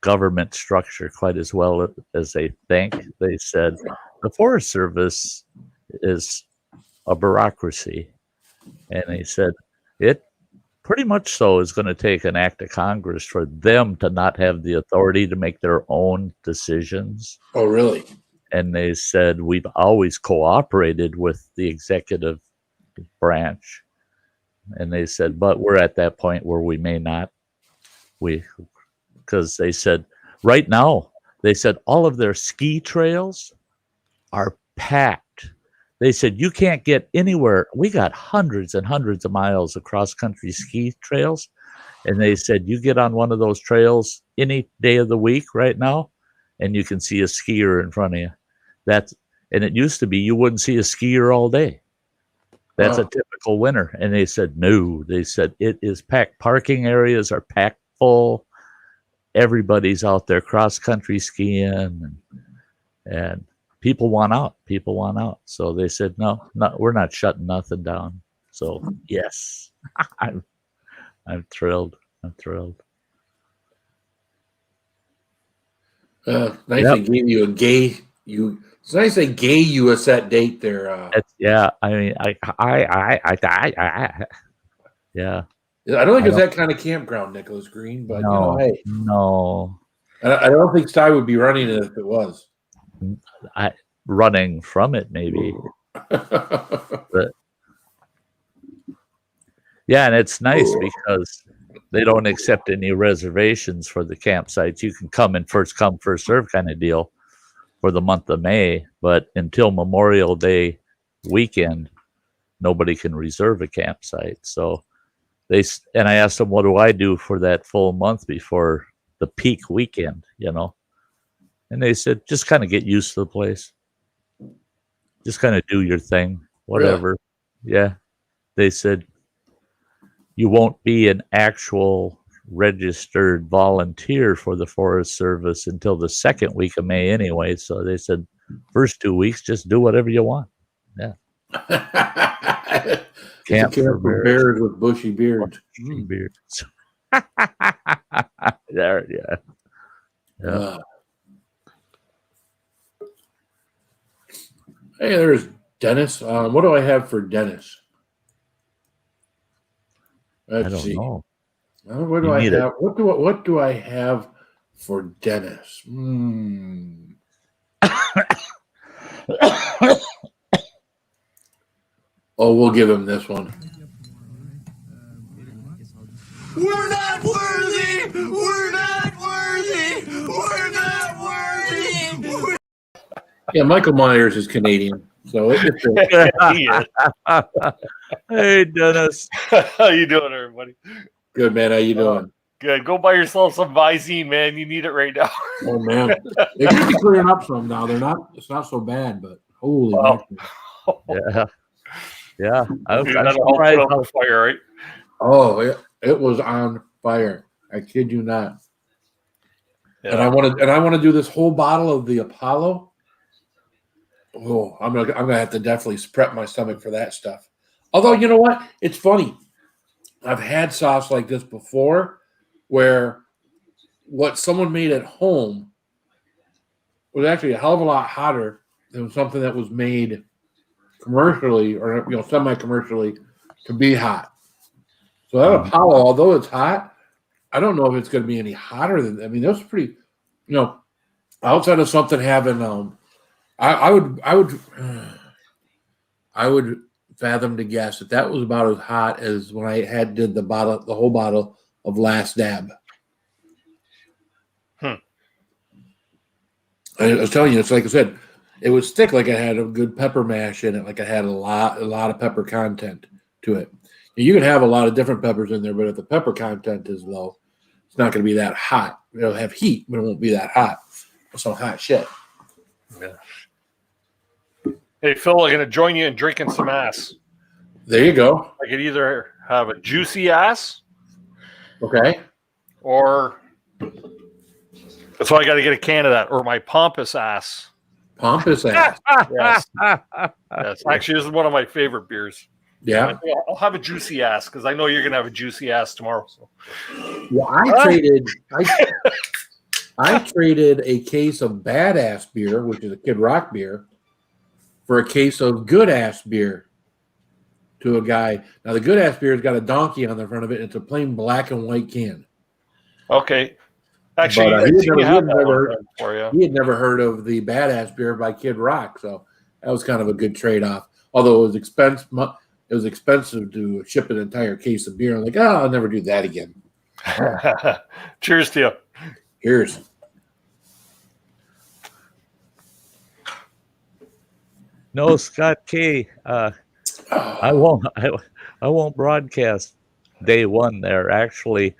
government structure quite as well as they think. They said the Forest Service is a bureaucracy. And they said it pretty much so is going to take an act of Congress for them to not have the authority to make their own decisions. Oh, really? And they said we've always cooperated with the executive branch. And they said, but we're at that point where we may not. Because they said right now, they said all of their ski trails are packed. They said, you can't get anywhere. We got hundreds and hundreds of miles of cross-country ski trails. And they said, you get on one of those trails any day of the week right now, and you can see a skier in front of you. And it used to be you wouldn't see a skier all day. That's a typical winter. And they said, no. They said, it is packed. Parking areas are packed full. Everybody's out there cross-country skiing. And people want out. People want out. So they said, no, we're not shutting nothing down. So, yes, I'm thrilled. I'm thrilled. Nice they gave you a gay. It's nice they gave you a set date there. Yeah, I mean, yeah. I don't think it's that kind of campground, Nicholas Green, but hey, no. I don't think Sty would be running it if it was. Running from it, maybe. But, yeah, and it's nice because they don't accept any reservations for the campsites. You can come in first come, first serve kind of deal for the month of May, but until Memorial Day weekend, nobody can reserve a campsite. So and I asked them, what do I do for that full month before the peak weekend, And they said, just kind of get used to the place. Just kind of do your thing, whatever. Really? Yeah. They said, you won't be an actual registered volunteer for the Forest Service until the second week of May anyway. So they said, first 2 weeks, just do whatever you want. Yeah. Camp for bears with bushy beards. Bushy beards. There, yeah. Hey, there's Dennis. What do I have for Dennis? Let's see. Know. What do I have? What do I have for Dennis? Oh, we'll give him this one. We're not worthy. We're not worthy. We're not worthy. Yeah, Michael Myers is Canadian, so it's Hey, Dennis. How you doing, everybody? Good, man. How you doing? Good. Go buy yourself some Visine, man. You need it right now. Oh man, they could be clearing up some now. They're not. It's not so bad, but holy. Yeah. Yeah. I'm surprised on fire, right? Oh, it was on fire. I kid you not. Yeah. And I want to do this whole bottle of the Apollo. Oh, I'm gonna have to definitely prep my stomach for that stuff. Although, you know what? It's funny. I've had sauce like this before where what someone made at home was actually a hell of a lot hotter than something that was made commercially or semi-commercially to be hot. So that Apollo, although it's hot, I don't know if it's going to be any hotter than. I mean, that's pretty. Outside of something having, I would fathom to guess that was about as hot as when I did the whole bottle of Last Dab. I was telling you, it's like I said, it was thick, like it had a good pepper mash in it, like it had a lot of pepper content to it. You can have a lot of different peppers in there, but if the pepper content is low, it's not going to be that hot. It'll have heat, but it won't be that hot. Some hot shit. Yeah. Hey, Phil, I'm going to join you in drinking some ass. There you go. I could either have a juicy ass. Okay. Or that's why I got to get a can of that, or my pompous ass. Pompous ass. Yes. Yes. Actually, this is one of my favorite beers. Yeah. I'll have a juicy ass because I know you're going to have a juicy ass tomorrow. So. Well, I traded a case of badass beer, which is a Kid Rock beer, for a case of good ass beer to a guy. Now, the good ass beer has got a donkey on the front of it. And it's a plain black and white can. Okay. Actually, he had never heard of the badass beer by Kid Rock, so that was kind of a good trade-off. Although it was expensive to ship an entire case of beer. I'm like, I'll never do that again. Cheers to you. Cheers. No, Scott K. I won't broadcast day one there. Actually,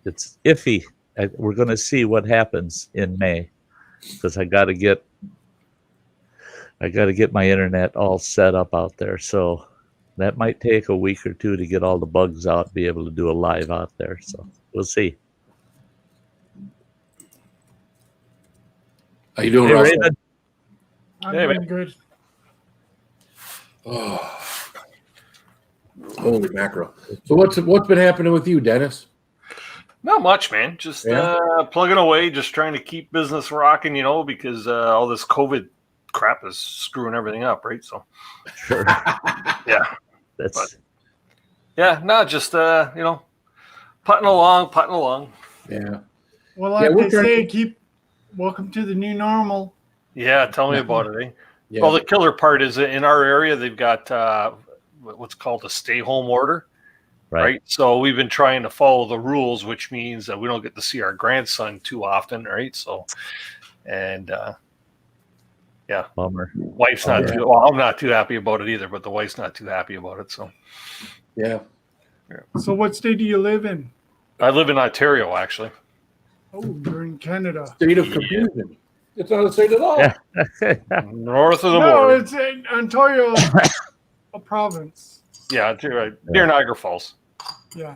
it's iffy. We're going to see what happens in May because I got to get my internet all set up out there. So that might take a week or two to get all the bugs out, be able to do a live out there. So we'll see. How you doing, hey, Russell? Raymond? I'm doing good. Oh, holy mackerel! So what's been happening with you, Dennis? Not much, man. Just plugging away, just trying to keep business rocking, because all this COVID crap is screwing everything up, right? So, sure. Yeah. Just putting along. Yeah. Well, like they say, welcome to the new normal. Yeah, tell me about it, eh? Yeah. Well, the killer part is in our area, they've got what's called a stay-home order. right? So we've been trying to follow the rules, which means that we don't get to see our grandson too often, right? So, and yeah, Bummer. wife's not too. Well, I'm not too happy about it either, but the wife's not too happy about it. So, Yeah. So what state do you live in? I live in Ontario, actually. Oh, you're in Canada. State of confusion. It's not a state at all. North of the No, border. it's in Ontario, a province. Yeah, near Niagara Falls. Yeah.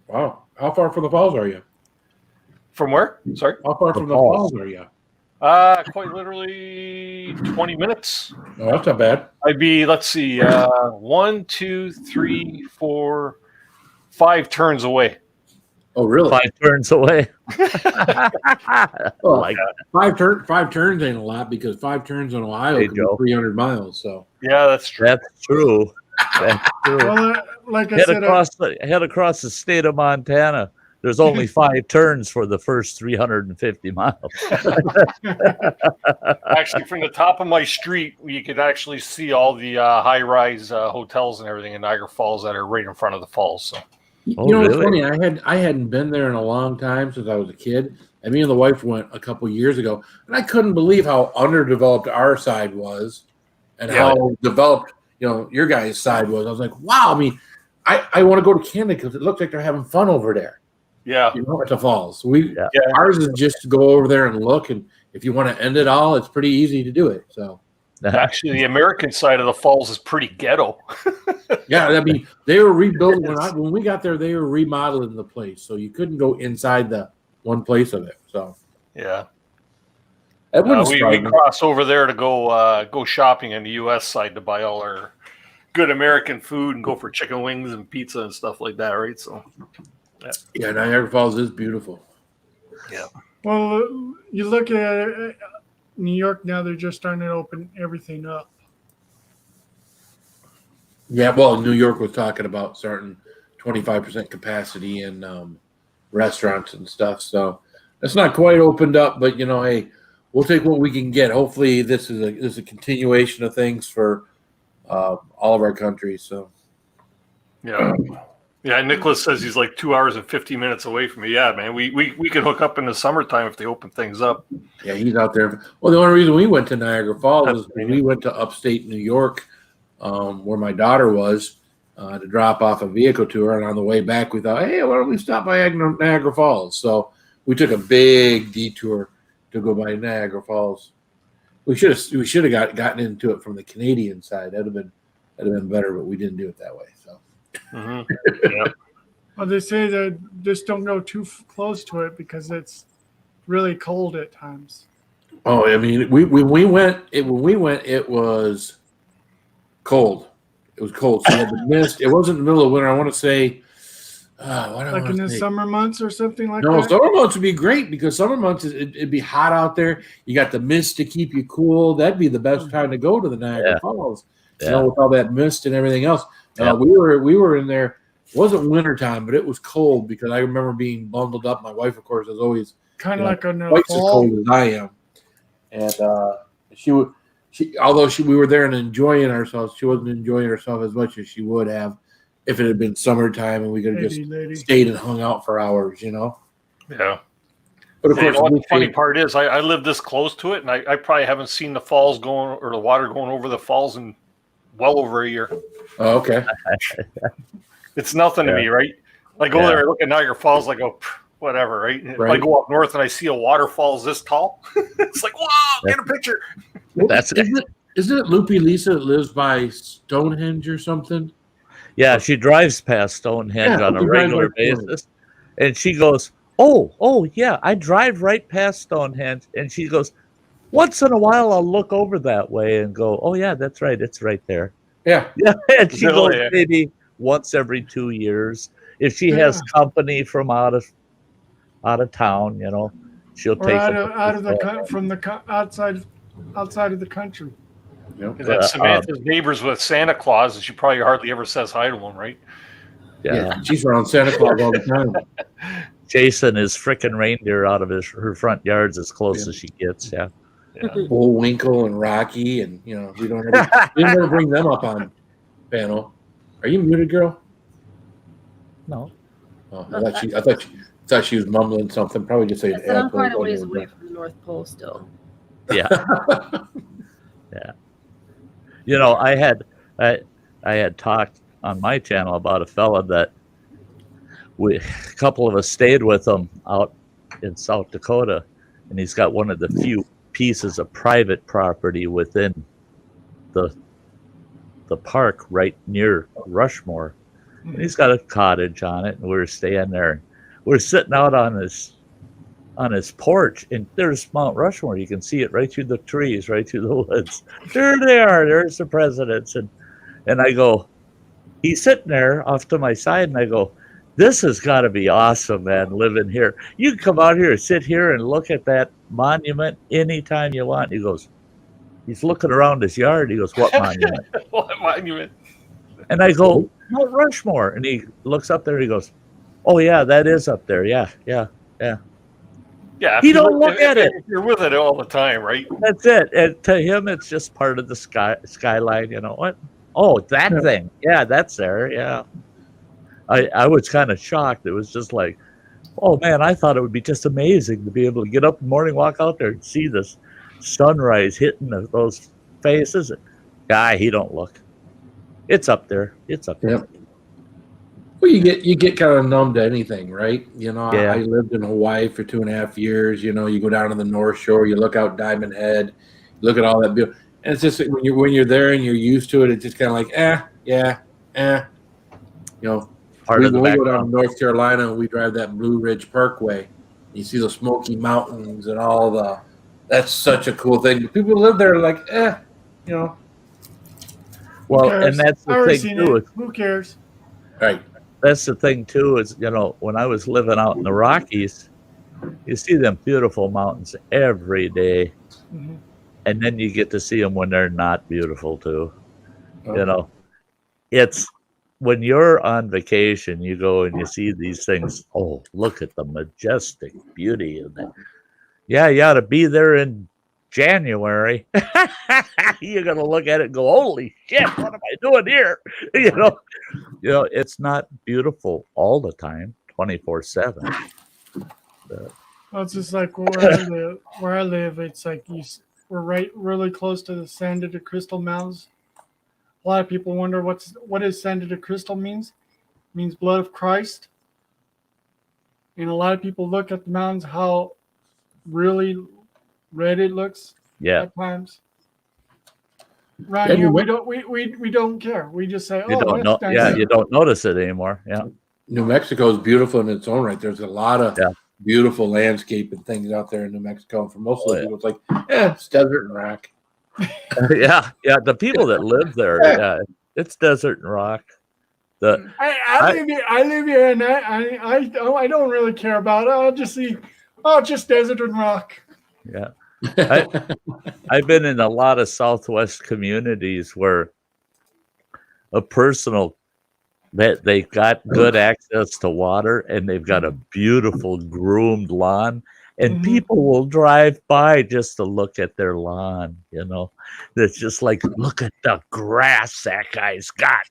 Wow. How far from the falls are you? From where? Sorry. How far from the falls are you? Quite literally 20 minutes. Oh, that's not bad. I'd be, let's see, 1, 2, 3, 4, 5 turns away. Oh, really? 5 turns away. Oh, Like, five turns ain't a lot because 5 turns in Ohio Hey, can be Joe. 300 miles. So Yeah, that's true. that's true. That's true. Well, like I Head said, across the state of Montana. There's only 5 turns for the first 350 miles. Actually, from the top of my street, you could actually see all the high-rise hotels and everything in Niagara Falls that are right in front of the falls. So, Oh, you know what's really? funny? I hadn't been there in a long time since I was a kid. And me and the wife went a couple years ago, and I couldn't believe how underdeveloped our side was, and how developed your guys' side was. I was like, wow. I mean, I want to go to Canada because it looks like they're having fun over there. yeah. At the falls. Yeah. Ours is just to go over there and look, and if you want to end it all, it's pretty easy to do it. So Actually, the American side of the falls is pretty ghetto. yeah, I mean, they were rebuilding when we got there. They were remodeling the place, so you couldn't go inside the one place of it. So Yeah. that wouldn't We surprise me. cross over there to go shopping in the U.S. side to buy all our good American food and go for chicken wings and pizza and stuff like that, right? So, Yeah, Niagara Falls is beautiful. yeah. well, you look at New York now; they're just starting to open everything up. Yeah, well, New York was talking about starting 25% capacity in restaurants and stuff. So it's not quite opened up, but hey, we'll take what we can get. Hopefully, this is a continuation of things for all of our countries. So Yeah. Yeah, Nicholas says he's like 2 hours and 50 minutes away from me. Yeah, man, we could hook up in the summertime if they open things up. yeah, he's out there. Well, the only reason we went to Niagara Falls is we went to upstate New York, where my daughter was, to drop off a vehicle to her. And on the way back, we thought, hey, why don't we stop by Niagara Falls? So we took a big detour to go by Niagara Falls. We should have gotten into it from the Canadian side. That'd have been better, but we didn't do it that way. So. Yeah. Well, they say that just don't go too close to it because it's really cold at times. Oh, I mean, when we went, it was cold. It was cold. So you had the mist. It wasn't in the middle of winter. I want to say, Like in the summer months or something like no, that. summer months would be great because summer months it'd be hot out there. You got the mist to keep you cool. That'd be the best time to go to the Niagara Falls. Yeah. With all that mist and everything else. Yeah. We were in there. It wasn't winter time, but it was cold because I remember being bundled up. My wife, of course, is always Kind of like in the twice as fall. cold as I am, and although we were there and enjoying ourselves, she wasn't enjoying herself as much as she would have if it had been summertime and we could have just Lady. stayed and hung out for hours, Yeah. But of You course, know what the funny part is, I live this close to it, and I probably haven't seen the falls going or the water going over the falls in well over a year. oh, okay. It's nothing to me, right? I go there, I look at Niagara Falls, I go, whatever, right? If I go up north and I see a waterfall this tall, it's like, whoa, get a picture. That's it. Isn't it Loopy Lisa that lives by Stonehenge or something? Yeah, she drives past Stonehenge on a she drives regular right through it. basis, and she goes, "Oh, yeah, I drive right past Stonehenge." And she goes, "Once in a while, I'll look over that way and go, oh yeah, that's right, it's right there." Yeah. Yeah, and she Really? goes maybe once every 2 years. If she has company from out of town, she'll Or take out of the outside of the country. Yep. And then Samantha's neighbors with Santa Claus, and she probably hardly ever says hi to him, right? Yeah, she's around Santa Claus all the time. Chasing his frickin' reindeer out of her front yards as close as she gets. Yeah. Bullwinkle and Rocky, and we don't ever bring them up on panel. Are you muted, girl? No. Oh, I thought she was mumbling something. Probably just saying. I said I'm quite a ways away from the North Pole still. Yeah. Yeah. You know, I had talked on my channel about a fella that a couple of us stayed with him out in South Dakota, and he's got one of the few pieces of private property within the park right near Rushmore. And he's got a cottage on it, and we're staying there. We're sitting out on his porch, and there's Mount Rushmore. You can see it right through the trees, right through the woods. There they are. There's the presidents. And I go, he's sitting there off to my side, and I go, this has got to be awesome, man, living here. You can come out here and sit here and look at that monument anytime you want. He goes, he's looking around his yard. He goes, what monument? What monument? And I go, Mount Rushmore. And he looks up there. He goes, oh, yeah, that is up there. Yeah. Yeah. He don't look at it. You're with it all the time, right? That's it. And to him, it's just part of the skyline. You know what? Oh, that thing. Yeah, that's there. Yeah. I was kind of shocked. It was just like, oh, man, I thought it would be just amazing to be able to get up in the morning, walk out there and see this sunrise hitting those faces. Guy, he don't look. It's up there. It's up there. Yep. Well, you get kind of numb to anything, right? You know, Yeah. I lived in Hawaii for 2.5 years. You know, you go down to the North Shore, you look out Diamond Head, look at all that beauty, and it's just when you're there and you're used to it, it's just kind of like, yeah. You know, when we go down to North Carolina and we drive that Blue Ridge Parkway, you see the Smoky Mountains and all the. That's such a cool thing. But people who live there are like, you know. Well, and that's the thing too. Who cares? Right. That's the thing too. Is when I was living out in the Rockies, you see them beautiful mountains every day, and then you get to see them when they're not beautiful too. Okay. It's when you're on vacation, you go and you see these things. Oh, look at the majestic beauty of that. Yeah, you ought to be there in January. You're gonna look at it and go, holy shit, what am I doing here? It's not beautiful all the time, 24/7. Well, it's just like where I live, it's like we're really close to the Santa de Crystal Mountains. A lot of people wonder what does Santa de Crystal means. It means blood of Christ. And a lot of people look at the mountains, how really red it looks at times. Right here, we don't care. We just say, you don't know. Nice. Yeah, you don't notice it anymore. Yeah. New Mexico is beautiful in its own right. There's a lot of beautiful landscape and things out there in New Mexico. And for most of the people, it's like, it's desert and rock. Yeah. The people that live there, it's desert and rock. I live here, and I don't really care about it. I'll just see, just desert and rock. Yeah. I've been in a lot of Southwest communities where they've got good access to water and they've got a beautiful groomed lawn, and people will drive by just to look at their lawn. It's just like, look at the grass that guy's got.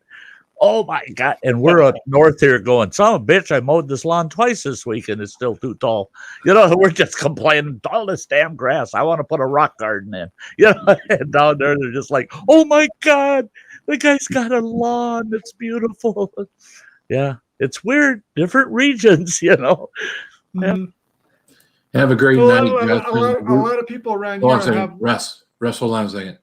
Oh my God. And we're up north here going, son of a bitch, I mowed this lawn twice this week and it's still too tall. We're just complaining, all this damn grass. I want to put a rock garden in. And down there they're just like, oh my God, the guy's got a lawn. It's beautiful. Yeah. It's weird. Different regions, Yeah. Have a great night, Justin. A lot of people around here have... Russ, hold on a second.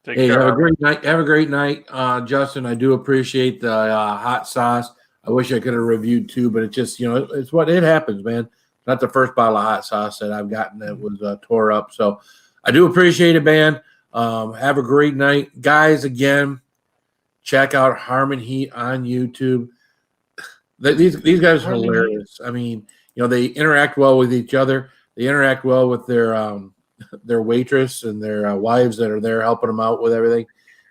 Have a great night. Have a great night, Justin. I do appreciate the hot sauce. I wish I could have reviewed too, but it's just, it's what it happens, man. Not the first bottle of hot sauce that I've gotten that was tore up. So I do appreciate it, man. Have a great night, guys. Again, check out Harmon Heat on YouTube. These guys are hilarious. I mean, they interact well with each other. They interact well with their waitress and their wives that are there helping them out with everything.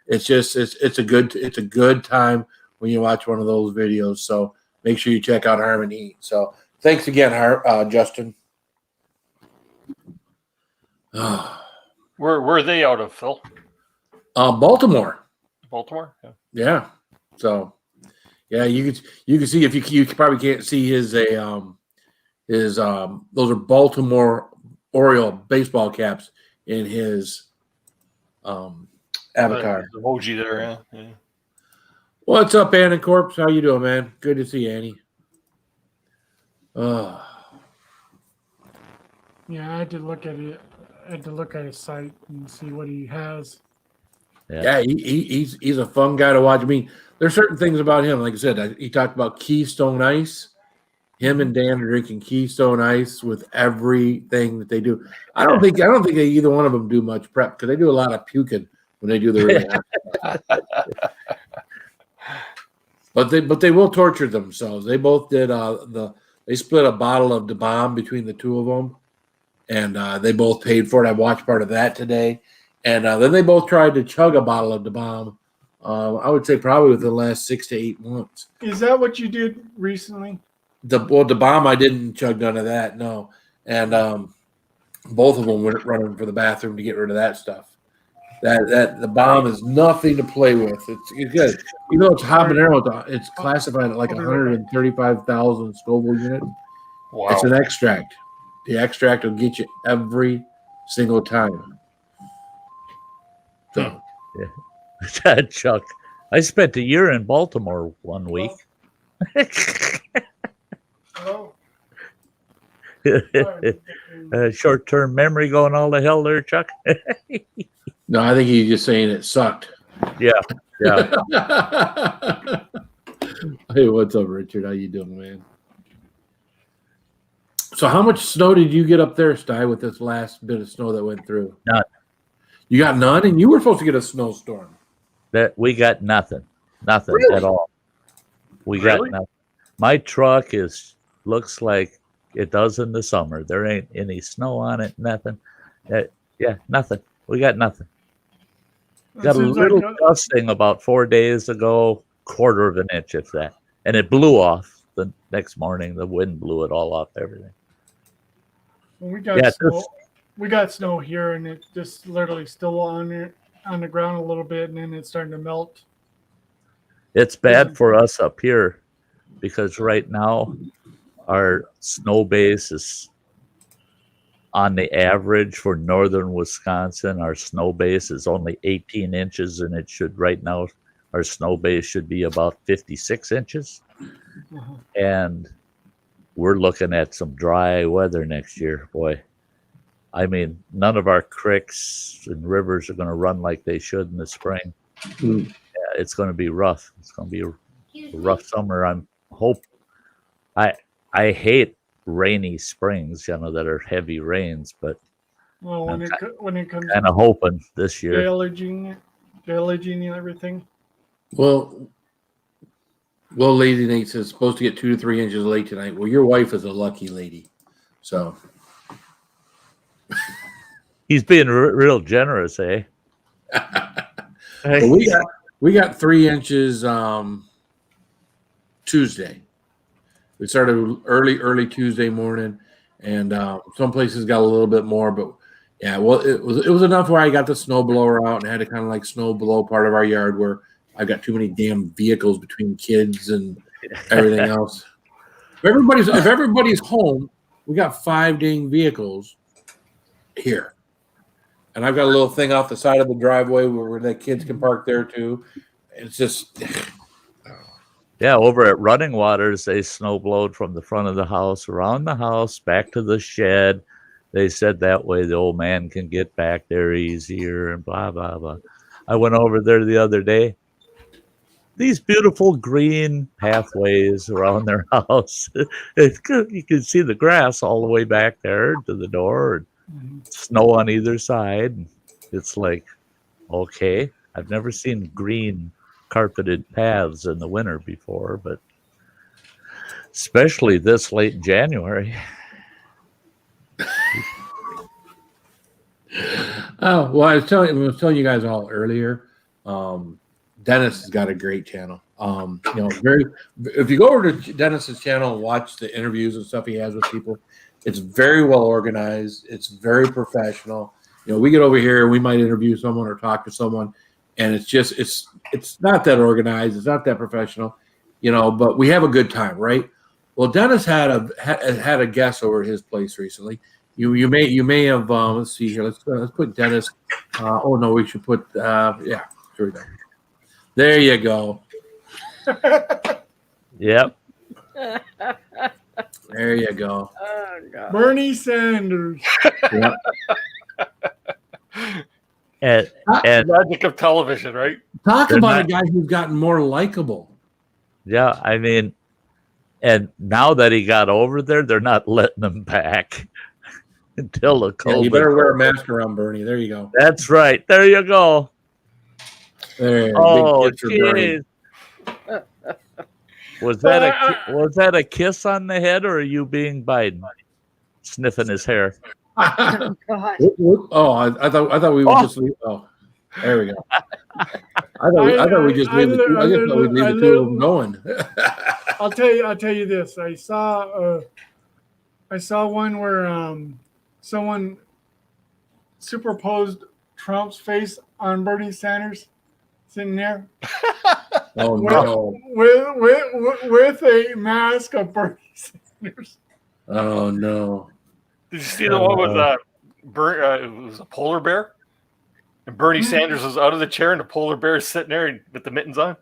It's just it's a good time when you watch one of those videos. So make sure you check out Harmon Heat. So thanks again, Justin. Where are they out of, Phil? Baltimore. Baltimore. Yeah. So Yeah, you can see if you probably can't see his those are Baltimore Oriole baseball caps in his avatar. The emoji there, yeah. What's up, Annie Corpse? How you doing, man? Good to see you, Annie. Yeah, I had to look at it. I had to look at his site and see what he has. Yeah, he's a fun guy to watch. I mean, there's certain things about him. Like I said, he talked about Keystone Ice. Him and Dan are drinking Keystone Ice with everything that they do. I don't think they either one of them do much prep because they do a lot of puking when they do the really hot stuff. But they will torture themselves. They both did they split a bottle of Da Bomb between the two of them, and they both paid for it. I watched part of that today, and then they both tried to chug a bottle of Da Bomb. I would say probably within the last 6 to 8 months. Is that what you did recently? The bomb, I didn't chug none of that, no. And both of them went running for the bathroom to get rid of that stuff. That the bomb is nothing to play with. It's good. Even though it's habanero, it's classified at like 135,000 Scoville units. Wow. It's an extract. The extract will get you every single time. So, yeah. Chuck, I spent a year in Baltimore 1 week. Short-term memory going all the hell there, Chuck. no, I think he's just saying it sucked. Yeah. Hey, what's up, Richard? How you doing, man? So how much snow did you get up there, Sty, with this last bit of snow that went through? None. You got none? And you were supposed to get a snowstorm. That we got nothing. Nothing Really? at all. We got nothing. My truck looks like it does in the summer. There ain't any snow on it, nothing. Nothing. We got nothing. Got a little dusting about 4 days ago, 1/4 of an inch, if that. And it blew off the next morning. The wind blew it all off, everything. We got snow. We got snow here, and it just literally still on the ground a little bit, and then it's starting to melt. It's bad for us up here because right now our snow base is on the average for northern Wisconsin. Our snow base is only 18 inches, and it should right now our snow base should be about 56 inches. And we're looking at some dry weather next year, boy. I mean, none of our creeks and rivers are going to run like they should in the spring. Yeah, it's going to be rough. It's going to be a rough summer. I hate rainy springs, that are heavy rains, but well, when it comes kind of hoping this year. Deluge and everything. Well, Lady Nate says supposed to get 2 to 3 inches late tonight. Well, your wife is a lucky lady, so He's being real generous, eh? Well, we got 3 inches Tuesday. We started early Tuesday morning, and some places got a little bit more, but yeah, well, it was enough where I got the snow blower out and had to kind of like snow blow part of our yard where I've got too many damn vehicles between kids and everything else. If everybody's home, we got 5 dang vehicles here. And I've got a little thing off the side of the driveway where the kids can park there too. It's just yeah, over at Running Waters, they snow blowed from the front of the house, around the house, back to the shed. They said that way the old man can get back there easier and blah, blah, blah. I went over there the other day. These beautiful green pathways around their house. You can see the grass all the way back there to the door, and snow on either side. It's like, okay, I've never seen green carpeted paths in the winter before, but especially this late in January. Oh, well, I was telling you guys all earlier. Dennis has got a great channel. If you go over to Dennis's channel and watch the interviews and stuff he has with people, it's very well organized. It's very professional. We get over here, we might interview someone or talk to someone, and it's not that organized. It's not that professional. but we have a good time, right? Well, Dennis had a guest over at his place recently. You may have let's see here. Let's put Dennis. Oh no, we should put here we go. There you go. Yep. There you go. Oh God. Bernie Sanders. Yep. And Magic of television, right? Talk They're about not- a guy who's gotten more likable. yeah, I mean, and now that he got over there, they're not letting him back until the Yeah, COVID. you better wear a mask around Bernie. There you go. That's right. There you go. There. Oh, big kiss for Bernie. jeez. Was that a kiss on the head, or are you being Biden sniffing his hair? Oh God. Oh, I thought we would just leave. Oh, there we go. I thought we just leave the two. I just thought we'd leave the two of them going. I'll tell you this. I saw one where someone superposed Trump's face on Bernie Sanders sitting there Oh no! with a mask of Bernie Sanders. Oh no! Did you see the one with it was a polar bear? And Bernie Sanders was out of the chair and the polar bear is sitting there with the mittens on.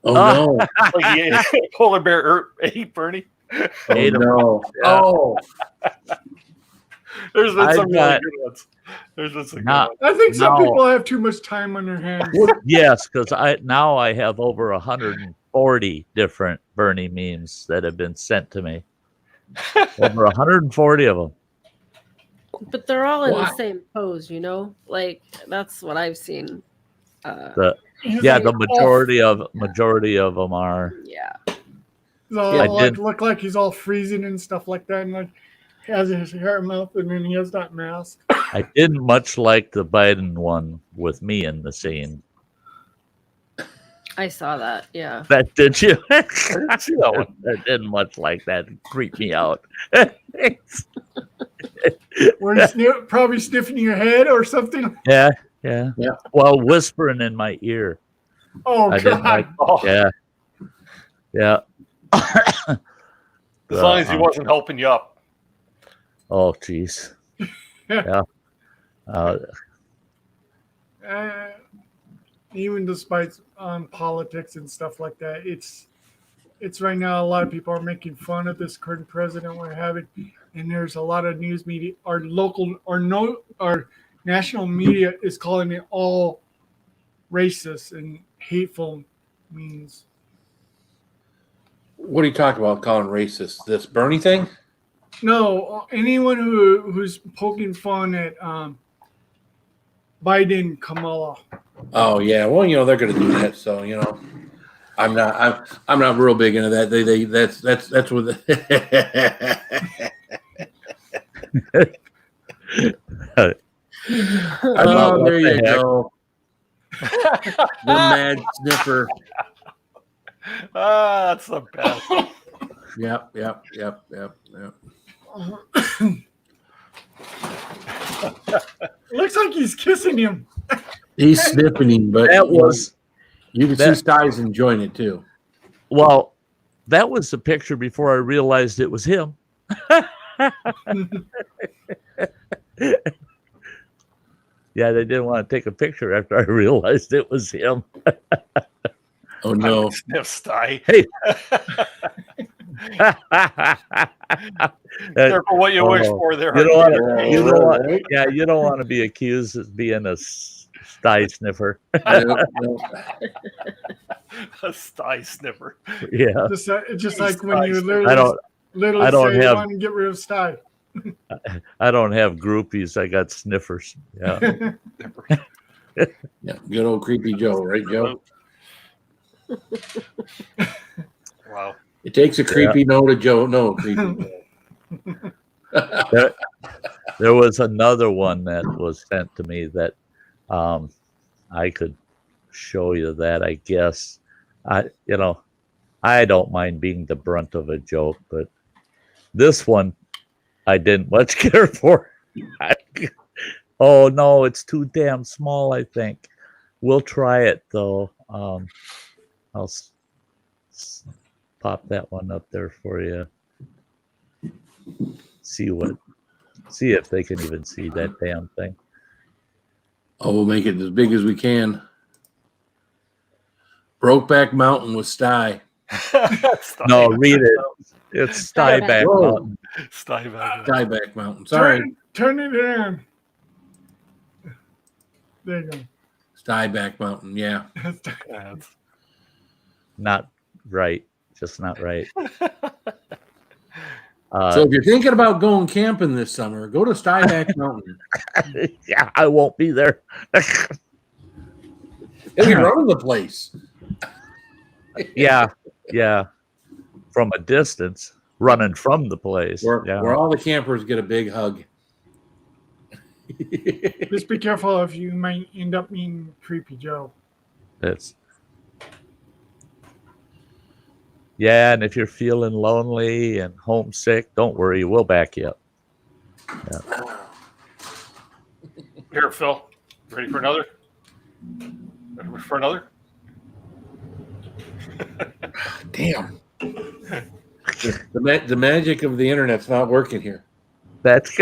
Oh no! Like he ate, polar bear ate Bernie. Oh no! Oh, There's been some really got- good ones. There's been some good Not- ones. I think some No. people have too much time on their hands. Yes, because I have over 140 different Bernie memes that have been sent to me. Over 140 of them. But they're all in Why? the same pose, Like that's what I've seen. He's Yeah, like the majority of them are. Yeah. He's all, I like, did- look like he's all freezing and stuff like that, and like has his hair mouth, and then he has that mask. I didn't much like the Biden one with me in the scene. I saw that. Yeah. That did you? I didn't see that one. I didn't much like that. It creeped me out. Were you probably sniffing your head or something? Yeah. Yeah. Well, whispering in my ear. Oh I didn't like. God! Oh, Yeah. as long as he wasn't helping you up. Oh, jeez. Yeah. Even despite politics and stuff like that, it's right now a lot of people are making fun of this current president we're having, and there's a lot of news media, our national media is calling it all racist and hateful means. what are you talking about? Calling racist? This Bernie thing? No, anyone who's poking fun at Biden, Kamala. Oh yeah. Well, they're going to do that. So I'm not real big into that. That's what. Oh, there you go. The mad sniffer. That's the best. Yep. Looks like he's kissing him. He's sniffing him, but you can see Sty's enjoying it too. Well, that was the picture before I realized it was him. Yeah, they didn't want to take a picture after I realized it was him. Oh no! Sniff Sty. Hey. Careful what you wish for there. You don't want to be accused of being a sty sniffer. No. A Sty sniffer. Yeah. Just like when you I literally don't say have- you want to get rid of Sty. I don't have groupies. I got sniffers. Yeah. Yeah, good old creepy Joe, right, Joe? Wow. It takes a creepy no to Joe. No, creepy Joe. There was another one that was sent to me that I could show you that, I guess. I don't mind being the brunt of a joke, but this one I didn't much care for. Oh no, it's too damn small, I think. We'll try it though. pop that one up there for you. See if they can even see that damn thing. Oh, we'll make it as big as we can. Brokeback Mountain with Sty. No, read it. It's Stieback Whoa. Mountain. Stieback Mountain. Sorry. Turn it in. There you go. Stieback Mountain. Yeah. Not right. Just not right. So if you're thinking about going camping this summer, go to Stieback Mountain. Yeah, I won't be there. You're running the place. Yeah. From a distance, running from the place. Where all the campers get a big hug. Just be careful if you might end up being Creepy Joe. Yeah, and if you're feeling lonely and homesick, don't worry, we'll back you up. Yeah. Here, Phil. Ready for another? Damn. The magic of the internet's not working here. That's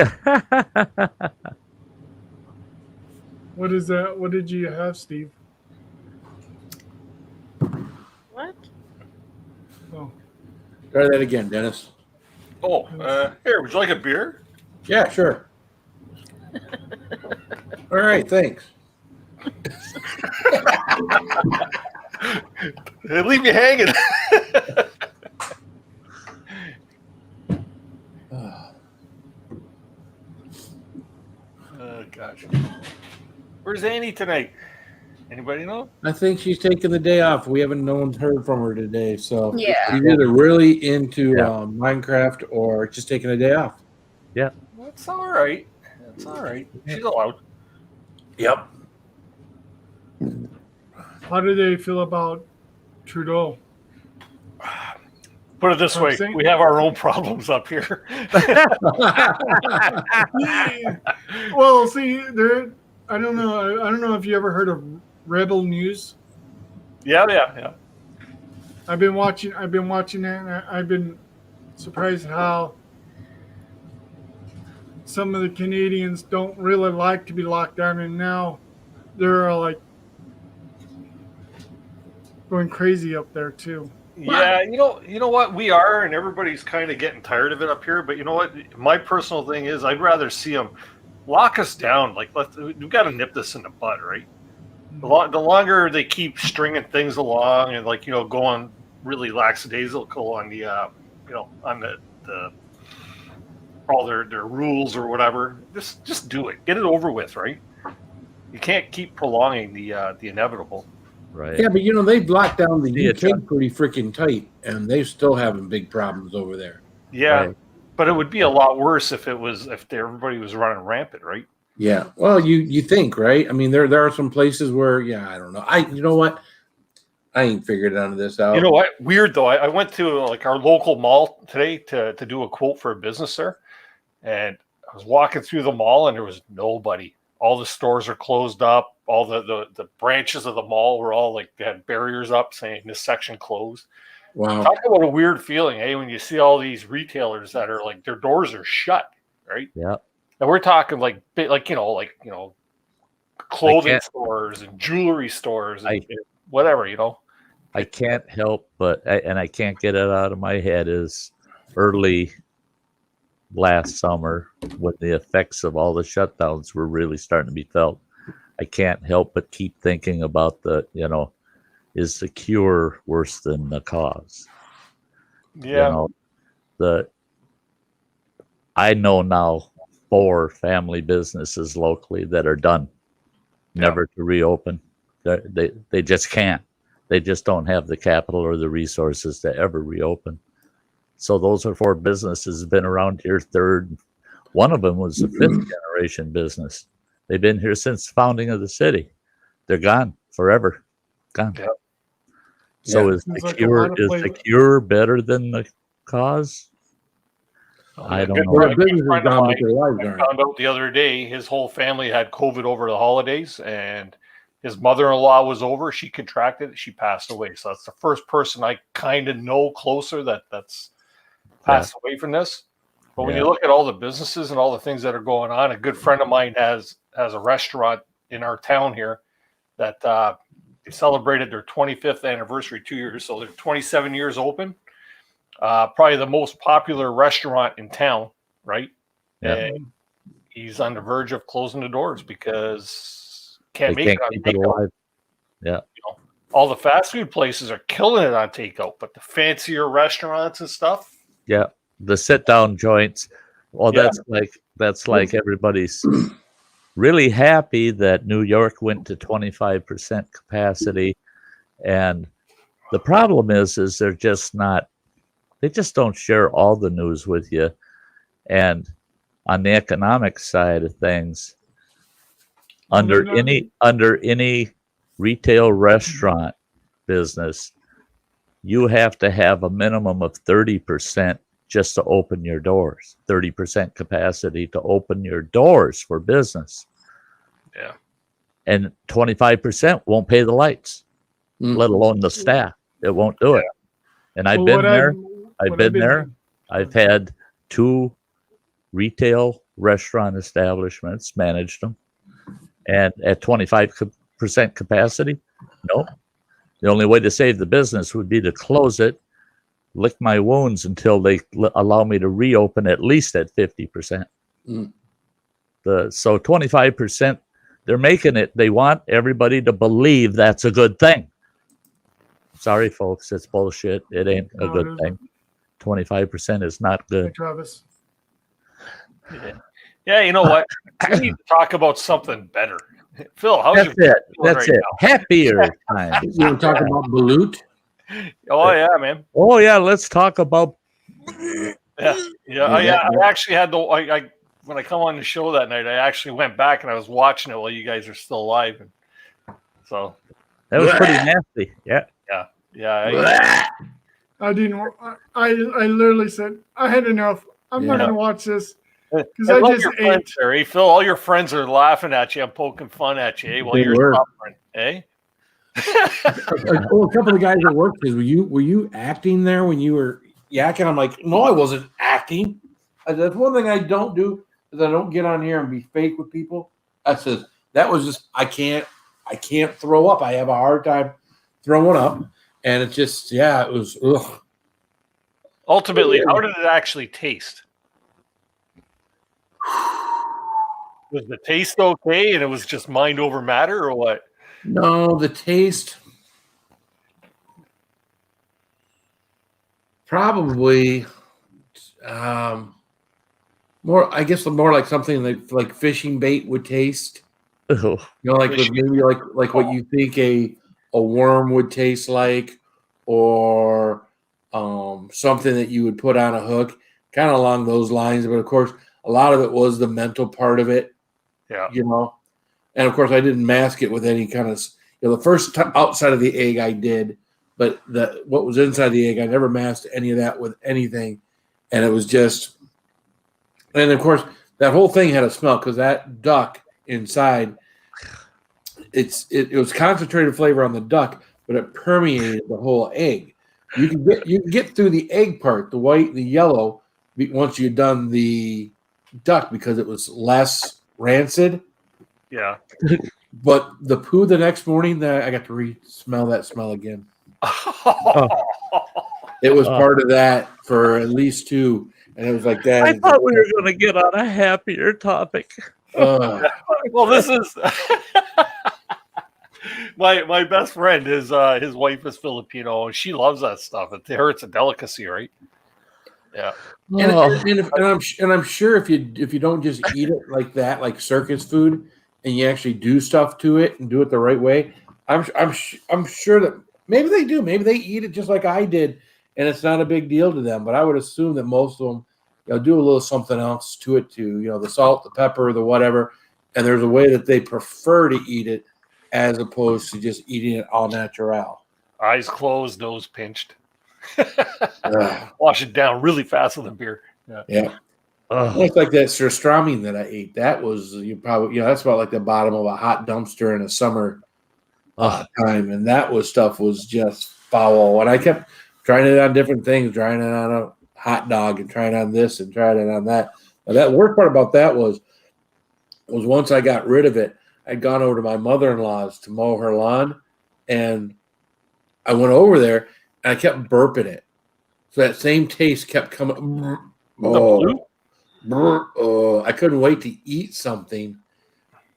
What is that? What did you have, Steve? What? Oh. Try that again, Dennis. Oh, here, would you like a beer? Yeah, sure. All right, thanks. They leave you hanging. Oh, gosh. Where's Annie tonight? Anybody know? I think she's taking the day off. No one's heard from her today, so Yeah. she's either really into Minecraft or just taking a day off. Yeah. That's all right. She's allowed. Yep. How do they feel about Trudeau? Put it this way: we have our own problems up here. Well, see, I don't know if you ever heard of Rebel News. Yeah. I've been watching it, and I've been surprised how some of the Canadians don't really like to be locked down, and now they're like going crazy up there too. Yeah, you know what, we are, and everybody's kind of getting tired of it up here. But you know what, my personal thing is, I'd rather see them lock us down. Like, we've got to nip this in the bud, right? The longer they keep stringing things along and going really lackadaisical on the on the all their rules or whatever, just do it, get it over with, right? You can't keep prolonging the inevitable. Right. Yeah, but they've locked down the UK pretty freaking tight, and they're still having big problems over there. Yeah, right. But it would be a lot worse if everybody was running rampant, right? Yeah. Well, you think, right? I mean, there are some places where, I don't know. You know what? I ain't figured none of this out. You know what? Weird though. I went to our local mall today to do a quote for a business there, and I was walking through the mall and there was nobody. All the stores are closed up. All the branches of the mall were all they had barriers up saying this section closed. Wow. Talk about a weird feeling, when you see all these retailers that are their doors are shut, right? Yeah. And we're talking clothing stores and jewelry stores and whatever, I can't help but, and I can't get it out of my head, is early last summer when the effects of all the shutdowns were really starting to be felt. I can't help but keep thinking about is the cure worse than the cause? Yeah. I know now 4 family businesses locally that are done, never to reopen. They just can't. They just don't have the capital or the resources to ever reopen. So those are 4 businesses been around here third. One of them was a 5th generation business. They've been here since the founding of the city. They're gone forever. Gone. Yeah. So is the cure better than the cause? I don't know. I found out the other day his whole family had COVID over the holidays, and His mother-in-law was over. She contracted it. She passed away. So that's the first person I kind of know closer that's passed away from this. But when you look at all the businesses and all the things that are going on, a good friend of mine has a restaurant in our town here that they celebrated their 25th anniversary 2 years. So they're 27 years open. Probably the most popular restaurant in town, right? Yeah. And he's on the verge of closing the doors because They can't make can't it on keep it takeout. alive. Yeah. You know, all the fast food places are killing it on takeout, but the fancier restaurants and stuff, Yeah. The sit down joints. Well, Yeah. that's like everybody's really happy that New York went to 25% capacity. And the problem is they're just not, they just don't share all the news with you. And on the economic side of things, under any retail restaurant business, you have to have a minimum of 30% just to open your doors, 30% capacity to open your doors for business. Yeah. And 25% won't pay the lights, let alone the staff. It won't do it. And I've been there. I've been there. I've had 2 retail restaurant establishments, managed them. And at 25% capacity, no. The only way to save the business would be to close it, lick my wounds until they allow me to reopen at least at 50%. So 25%, they're making it. They want everybody to believe that's a good thing. Sorry, folks, it's bullshit. It ain't a good thing. 25% is not Hey, good. Travis. Yeah, you know what? We need to talk about something better. Phil, how's That's your it. That's it. Happier times. You want to talk about balut? Oh yeah, man. Oh yeah, let's talk about. Yeah. I actually had I when I come on the show that night, I actually went back and I was watching it while you guys are still alive, and so That was pretty nasty. Yeah. I didn't. I literally said I had enough. I'm not gonna watch this because I I love just your ate. friends there, eh, Phil? All your friends are laughing at you and poking fun at you, eh, while They you're were. suffering, eh? Oh, a couple of guys at work says, were you acting there when you were yakking? I'm like, no, I wasn't acting. That's one thing I don't do is I don't get on here and be fake with people. I says that was just I can't throw up. I have a hard time throwing up, and it just it was. Ugh. Ultimately, how did it actually taste? Was the taste okay, and it was just mind over matter, or what? No, the taste probably more. I guess more like something like fishing bait would taste. Oh. You know, like with maybe like what you think a worm would taste like, or something that you would put on a hook, kind of along those lines. But of course, a lot of it was the mental part of it. Yeah. You know, and of course, I didn't mask it with any kind of. The first outside of the egg I did, but what was inside the egg, I never masked any of that with anything, and it was just. And of course, that whole thing had a smell because that duck inside. It was concentrated flavor on the duck, but it permeated the whole egg. You can get through the egg part, the white and the yellow, once you've done the duck because it was less rancid. Yeah. But the poo the next morning, that I got to smell that smell again. It was part of that for at least 2, and it was like that. I thought we were going to get on a happier topic. Well, this is my best friend. His wife is Filipino, and she loves that stuff. To her, it's a delicacy, right? Yeah. And I'm sure if you don't just eat it like that, like circus food, and you actually do stuff to it and do it the right way, I'm sure that maybe they do. Maybe they eat it just like I did, and it's not a big deal to them. But I would assume that most of them, do a little something else to it too. The salt, the pepper, the whatever. And there's a way that they prefer to eat it as opposed to just eating it all natural. Eyes closed, nose pinched. Wash it down really fast with a beer. Yeah. It's like that surströmming that I ate. That was that's about like the bottom of a hot dumpster in a summer time, and that stuff was just foul. And I kept trying it on different things, trying it on a hot dog, and trying on this, and trying it on that. But that worst part about that was once I got rid of it, I'd gone over to my mother-in-law's to mow her lawn, and I went over there and I kept burping it. So that same taste kept coming. I couldn't wait to eat something.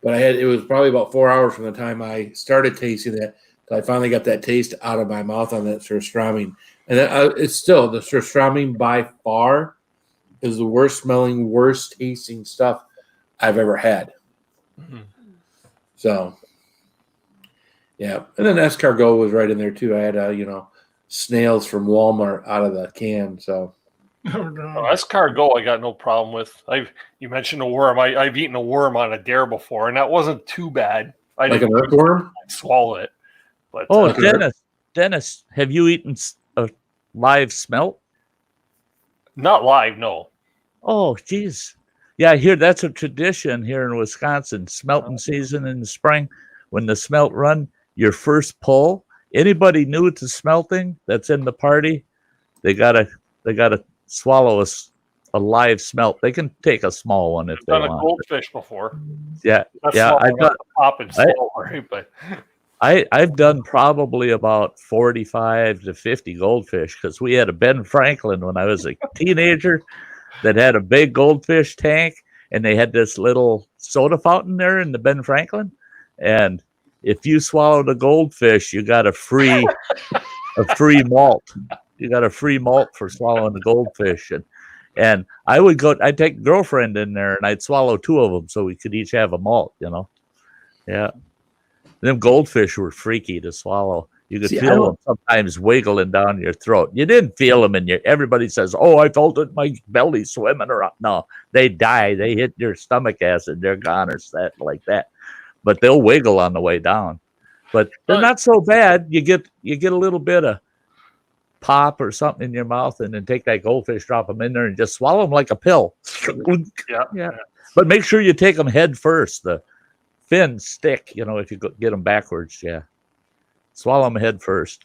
But it was probably about 4 hours from the time I started tasting it till I finally got that taste out of my mouth on that surströmming. And it's still, the surströmming by far is the worst smelling, worst tasting stuff I've ever had. Mm-hmm. So, yeah. And then escargot was right in there too. I had, snails from Walmart out of the can. So, escargot, I got no problem with. You mentioned a worm. I've eaten a worm on a dare before, and that wasn't too bad. I like an earthworm? Swallow it. But Dennis, have you eaten a live smelt? Not live, no. Oh, geez. Yeah, I hear that's a tradition here in Wisconsin. Smelting season in the spring, when the smelt run, your first pull. Anybody new to smelting that's in the party, they gotta swallow a live smelt. They can take a small one if they want. I've done a goldfish before. Yeah, that's yeah. I've got pop and swallow, right? But I've done probably about 45 to 50 goldfish because we had a Ben Franklin when I was a teenager that had a big goldfish tank, and they had this little soda fountain there in the Ben Franklin, and if you swallowed a goldfish, you got a free malt. You got a free malt for swallowing the goldfish, and I'd take girlfriend in there, and I'd swallow 2 of them so we could each have a malt. Yeah. Them goldfish were freaky to swallow. You could feel them sometimes wiggling down your throat. You didn't feel them in your. Everybody says, "Oh, I felt it in my belly swimming around." No, they die. They hit your stomach acid. They're gone or that like that. But they'll wiggle on the way down. But they're not so bad. You get a little bit of pop or something in your mouth, and then take that goldfish, drop them in there, and just swallow them like a pill. Yeah. But make sure you take them head first. The fins stick, if you get them backwards. Yeah. Swallow them head first.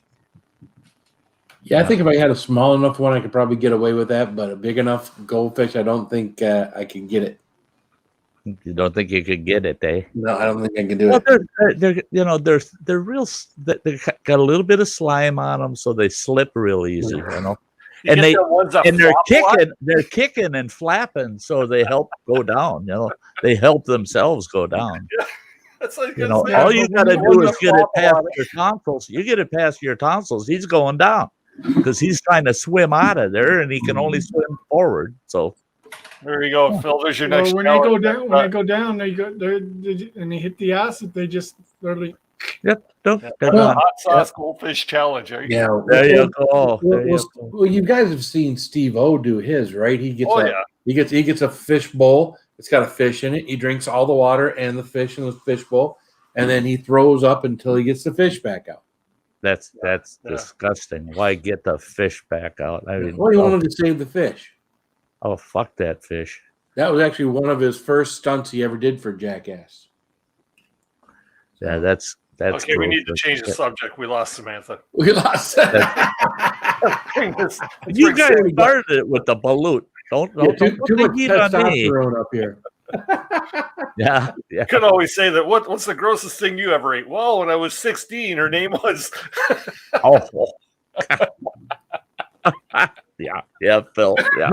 Yeah, I think if I had a small enough one, I could probably get away with that. But a big enough goldfish, I don't think I can get it. You don't think you could get it, eh? No, I don't think I can do it. They're real. They got a little bit of slime on them, so they slip real easy. And they're kicking and flapping, so they help go down. They help themselves go down. Yeah. That's like all you got to do is get it past your tonsils. You get it past your tonsils, he's going down because he's trying to swim out of there, and he can only swim forward. So. There you go, Phil. There's your next. When they go down, they and they hit the acid. They just literally. Yep. Hot sauce goldfish challenge. Yeah. There you go. Well, you guys have seen Steve O do his, right? He gets a fish bowl. It's got a fish in it. He drinks all the water and the fish in the fish bowl, and then he throws up until he gets the fish back out. That's disgusting. Why get the fish back out? I mean, well, he wanted to save the fish. Oh, fuck that fish. That was actually one of his first stunts he ever did for Jackass. Yeah, that's okay. We need to change the subject. We lost Samantha. We lost. You guys started it with the balut. Don't too much heat on me. Testosterone up here. Yeah. You can always say that. What's the grossest thing you ever ate? Well, when I was 16, her name was. Oh. Yeah, Phil. Yeah.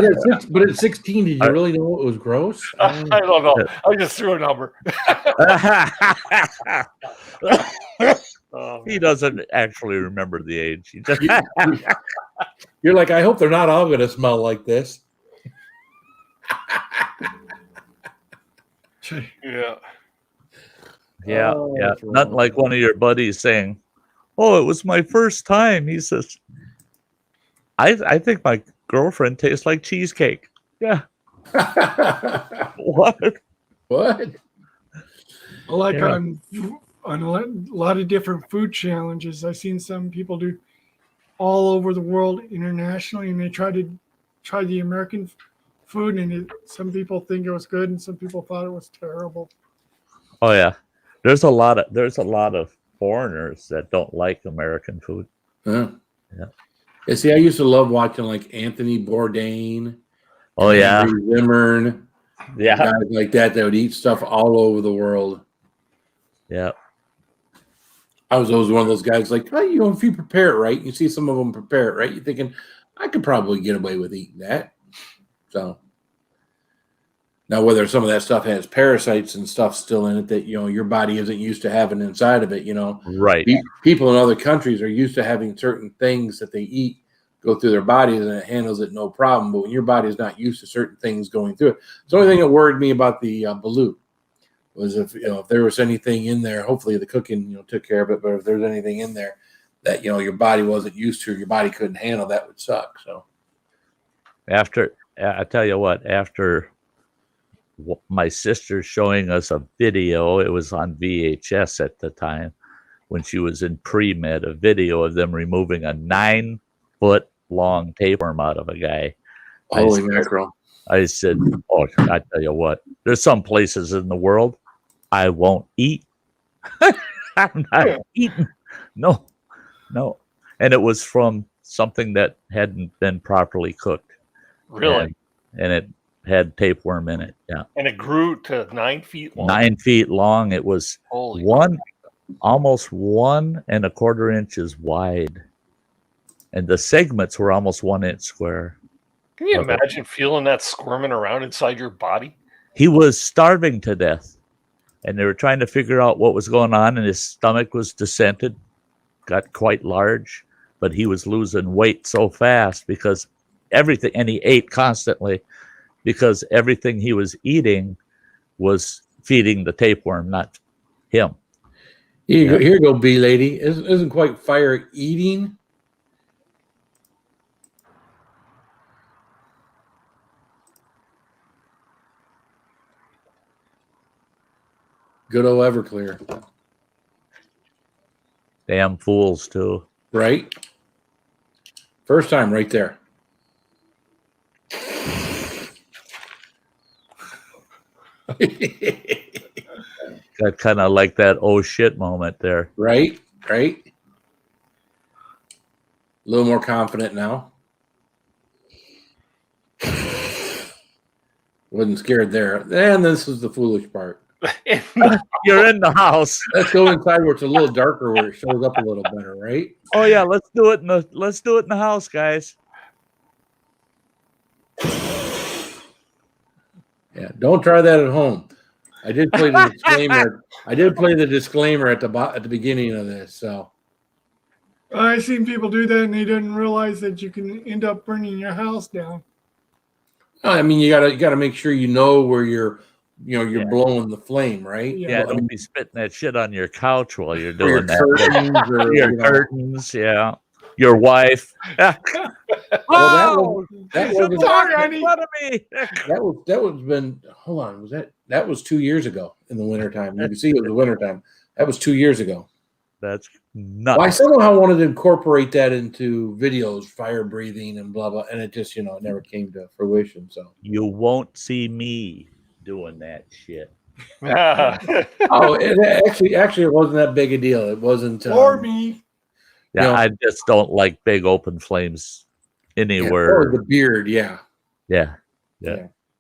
But at 16, did you really know it was gross? I don't know. I just threw a number. He doesn't actually remember the age. He just... You're like, I hope they're not all going to smell like this. Yeah. Yeah. Nothing like one of your buddies saying, "Oh, it was my first time." He says, I think my girlfriend tastes like cheesecake. Yeah. What? Like on a lot of different food challenges, I've seen some people do all over the world internationally, and they try the American food, and some people think it was good, and some people thought it was terrible. Oh yeah, there's a lot of foreigners that don't like American food. Huh? Yeah. Yeah, see, I used to love watching like Anthony Bourdain. Oh yeah, Henry Zimmern, yeah, guys like that would eat stuff all over the world. yeah. I was always one of those guys like, oh, you know, if you prepare it right, you see some of them prepare it right, you're thinking, I could probably get away with eating that. So now whether some of that stuff has parasites and stuff still in it that, you know, your body isn't used to having inside of it, you know. Right. People in other countries are used to having certain things that they eat go through their bodies and it handles it no problem. But when your body is not used to certain things going through it, it's the only thing that worried me about the balut was if, you know, if there was anything in there, hopefully the cooking, you know, took care of it. But if there's anything in there that, you know, your body wasn't used to, your body couldn't handle, that would suck. So I tell you what, after my sister showing us a video, it was on VHS at the time when she was in pre-med, a video of them removing a 9-foot long tapeworm out of a guy. Holy mackerel. I said, oh, I tell you what, there's some places in the world I won't eat. I'm not eating. No. And it was from something that hadn't been properly cooked. Really? And it had tapeworm in it. Yeah. And it grew to 9 feet long. 9 feet long. It was Holy almost 1 1/4 inches wide. And the segments were almost 1 inch square. Can you imagine feeling that squirming around inside your body? He was starving to death. And they were trying to figure out what was going on. And his stomach was descended, got quite large. But he was losing weight so fast because everything, and he ate constantly because everything he was eating was feeding the tapeworm, not him. Here you go, bee lady. Isn't quite fire eating. Good old Everclear. Damn fools, too. Right? First time right there. Got kind of like that oh shit moment there. Right? A little more confident now. Wasn't scared there. And this is the foolish part. You're in the house. Let's go inside where it's a little darker, where it shows up a little better, right? Oh yeah, let's do it in the house, guys. Yeah, don't try that at home. I did play the disclaimer. At the beginning of this. So I've seen people do that and they didn't realize that you can end up burning your house down. I mean, you gotta make sure you know where you're blowing the flame, right? Yeah, Well, don't be spitting that shit on your couch while you're your doing that. curtains or, Your curtains, yeah. Your wife. Well, that wasn't. Sorry, fun of me. That was been. Hold on, that was 2 years ago in the wintertime. You can see it was the wintertime. That was 2 years ago. That's nuts. Well, I somehow wanted to incorporate that into videos, fire breathing and blah blah, and it just it never came to fruition. So you won't see me doing that shit. Actually, it wasn't that big a deal. It wasn't. Or me. Yeah, I just don't like big open flames anywhere. Or the beard, yeah. Yeah.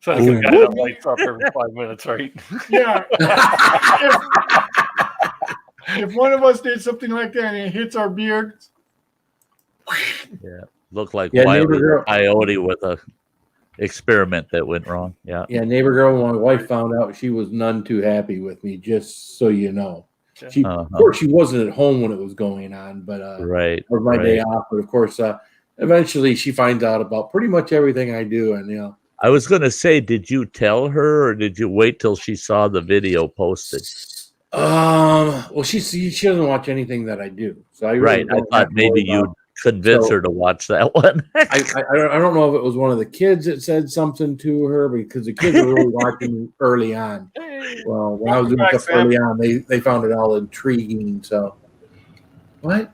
So like a guy that lights up every 5 minutes, right? Yeah. if one of us did something like that and it hits our beards. Yeah. Look like Wiley the Coyote with a experiment that went wrong. Yeah. Yeah, neighbor girl, my wife found out she was none too happy with me, just so you know. Of course, she wasn't at home when it was going on, but it was my day off. But of course, eventually she finds out about pretty much everything I do, and I was going to say, did you tell her, or did you wait till she saw the video posted? Well, she doesn't watch anything that I do, so I thought maybe you'd convince her to watch that one. I don't know if it was one of the kids that said something to her, because the kids were really watching early on. Well, when I was doing stuff early on, they found it all intriguing. So, what?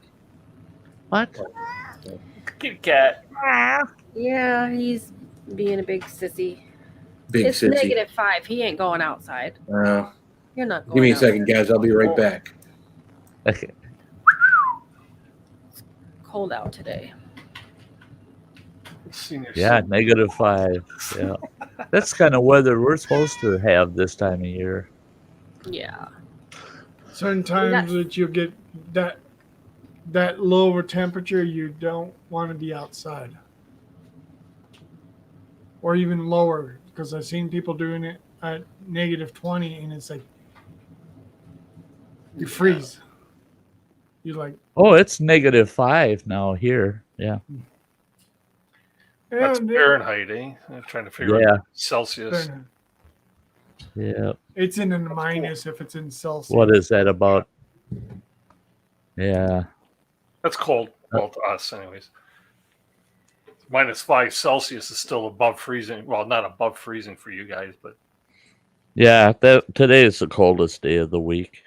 Kitty cat. Yeah, he's being a big sissy. It's -5. He ain't going outside. You're not going Give me a outside. second, guys. I'll be right back. Okay. cold out today. Senior Yeah, -5. Yeah. That's kind of weather we're supposed to have this time of year. Yeah. Certain times that you get that lower temperature, you don't want to be outside, or even lower, because I've seen people doing it at -20, and it's like you freeze. You like, Oh, it's -5 now here. Yeah. That's yeah, Fahrenheit, eh? I'm trying to figure Yeah. out Celsius. Yeah. it's in the minus if it's in Celsius. What is that about? Yeah. That's cold. Well, to us, anyways. -5 Celsius is still above freezing. Well, not above freezing for you guys, but Yeah, today is the coldest day of the week.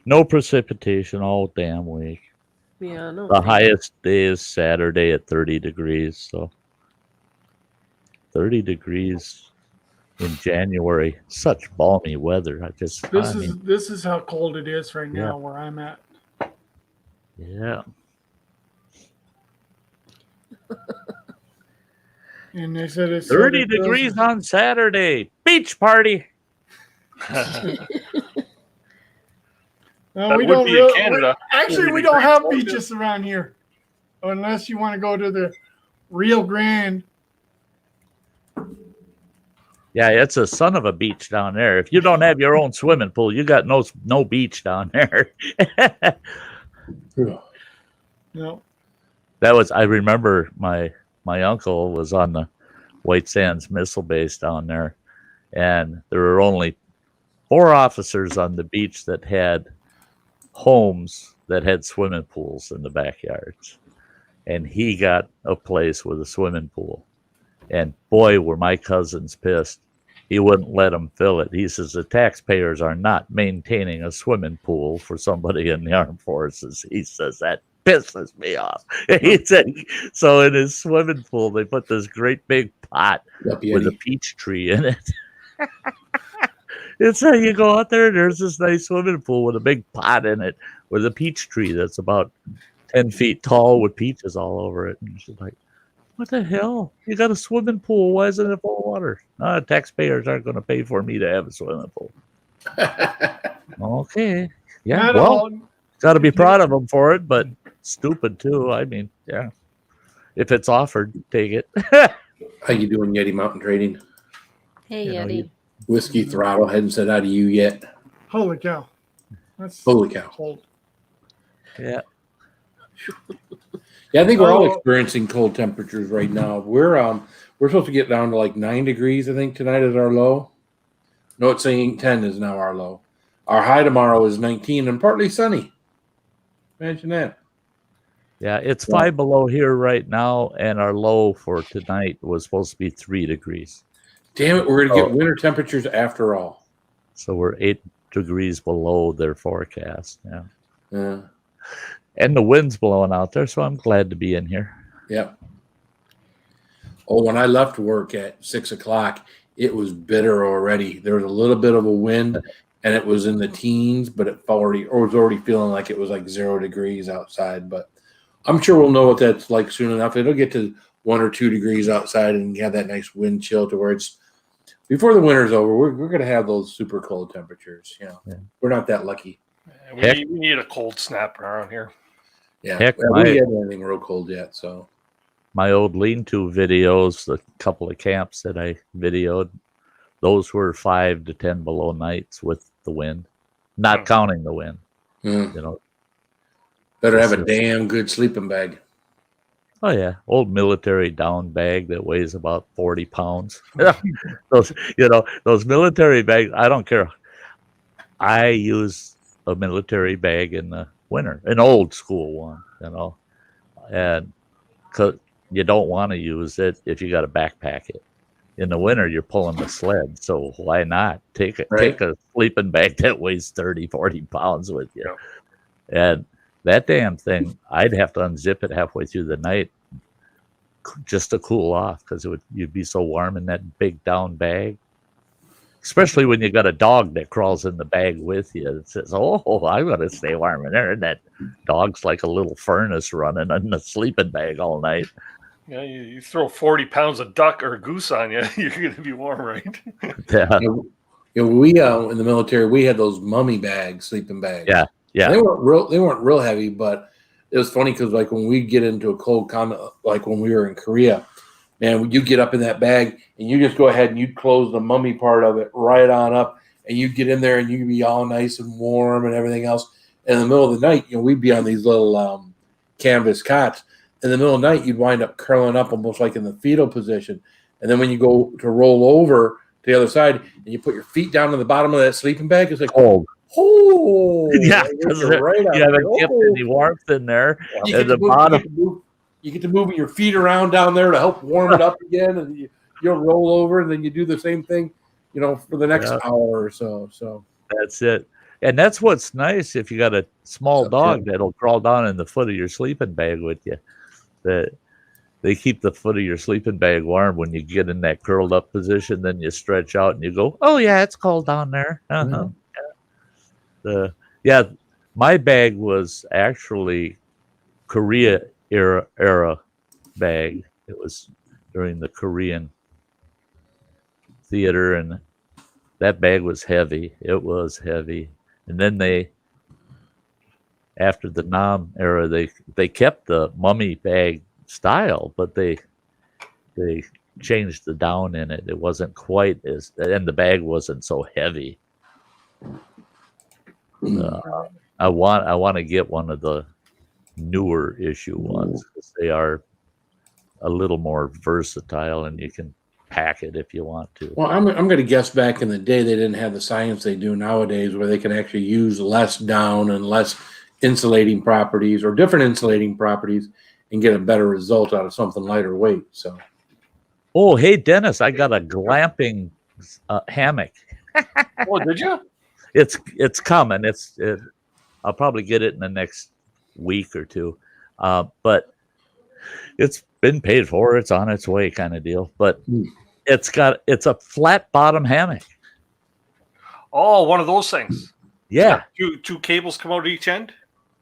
No precipitation all damn week. Yeah, no. The highest day is Saturday at 30 degrees. So 30 degrees in January, such balmy weather. This is how cold it is right Yeah. now where I'm at. Yeah. And they said it's 30 degrees on Saturday. Beach party. No, That we would don't be in really, Canada. actually, we don't have beaches around here, unless you want to go to the Rio Grande. Yeah, it's a son of a beach down there. If you don't have your own swimming pool, you got no beach down there. No. I remember my uncle was on the White Sands Missile Base down there, and there were only 4 officers on the beach that had homes that had swimming pools in the backyards. And he got a place with a swimming pool. And boy, were my cousins pissed. He wouldn't let them fill it. He says the taxpayers are not maintaining a swimming pool for somebody in the armed forces. He says that pisses me off. He said, so in his swimming pool, they put this great big pot with a peach tree in it. It's how you go out there, there's this nice swimming pool with a big pot in it with a peach tree that's about 10 feet tall with peaches all over it. And she's like, what the hell? You got a swimming pool. Why isn't it full of water? Taxpayers aren't going to pay for me to have a swimming pool. Okay. Yeah, got to be proud of them for it, but stupid too. I mean, yeah. If it's offered, take it. How you doing, Yeti Mountain Trading? Hey, Yeti. Whiskey Throttle hadn't said hi to you yet. Holy cow. That's Holy cow. cold. Yeah. Yeah, I think we're all experiencing cold temperatures right now. We're supposed to get down to like 9 degrees, I think, tonight is our low. No, it's saying 10 is now our low. Our high tomorrow is 19 and partly sunny. Imagine that. Yeah, it's 5 below here right now, and our low for tonight was supposed to be 3 degrees. Damn it, we're going to get winter temperatures after all. So we're 8 degrees below their forecast. Yeah. Yeah. And the wind's blowing out there, so I'm glad to be in here. Yep. Oh, when I left work at 6 o'clock, it was bitter already. There was a little bit of a wind, and it was in the teens, but it was already feeling like it was like 0 degrees outside. But I'm sure we'll know what that's like soon enough. It'll get to 1 or 2 degrees outside and have that nice wind chill to where it's before the winter's over. We're going to have those super cold temperatures. You know, we're not that lucky. We need a cold snap around here. Yeah, Heck, we haven't had anything real cold yet. So my old lean-to videos, the couple of camps that I videoed, those were 5 to 10 below nights with the wind, not counting the wind. You know, better have a damn good sleeping bag. Oh yeah, old military down bag that weighs about 40 pounds. those military bags. I don't care. I use a military bag in the winter, an old school one, and because you don't want to use it if you got to backpack it. In the winter, you're pulling the sled, so why not take a sleeping bag that weighs 30, 40 pounds with you? And that damn thing, I'd have to unzip it halfway through the night just to cool off because you'd be so warm in that big down bag. especially when you got a dog that crawls in the bag with you and says, "Oh, I got to stay warm in there." And that dog's like a little furnace running in the sleeping bag all night. Yeah, you throw 40 pounds of duck or goose on you, you're going to be warm, right? Yeah, We in the military, we had those mummy bags, sleeping bags. yeah, yeah. They weren't real heavy, but it was funny because like when we get into a cold climate, like when we were in Korea, man, you get up in that bag and you just go ahead and you close the mummy part of it right on up, and you get in there and you can be all nice and warm and everything else. And in the middle of the night, we'd be on these little canvas cots. In the middle of the night, you'd wind up curling up almost like in the fetal position. And then when you go to roll over to the other side and you put your feet down to the bottom of that sleeping bag, it's like, Cold. oh, Yeah, because you haven't kept any warmth in there. You At the bottom. You get to moving your feet around down there to help warm it up again, and you'll roll over, and then you do the same thing, for the next hour or so. So that's it. And that's what's nice if you got a small dog that'll crawl down in the foot of your sleeping bag with you. That they keep the foot of your sleeping bag warm when you get in that curled up position. Then you stretch out and you go, "Oh yeah, it's cold down there." Uh-huh. Yeah. My bag was actually Korea era bag. It was during the Korean theater, and that bag was heavy. It was heavy. And then after the Nam era, they kept the mummy bag style, but they changed the down in it. It wasn't quite as, and the bag wasn't so heavy. I want to get one of the newer issue ones because they are a little more versatile, and you can pack it if you want to. Well, I'm going to guess back in the day they didn't have the science they do nowadays, where they can actually use less down and less insulating properties or different insulating properties and get a better result out of something lighter weight. So, oh, hey Dennis, I got a glamping hammock. Oh, did you? It's coming. I'll probably get it in the next week or two, but it's been paid for. It's on its way, kind of deal. But it's a flat bottom hammock. Oh, one of those things. Yeah. Two cables come out at each end.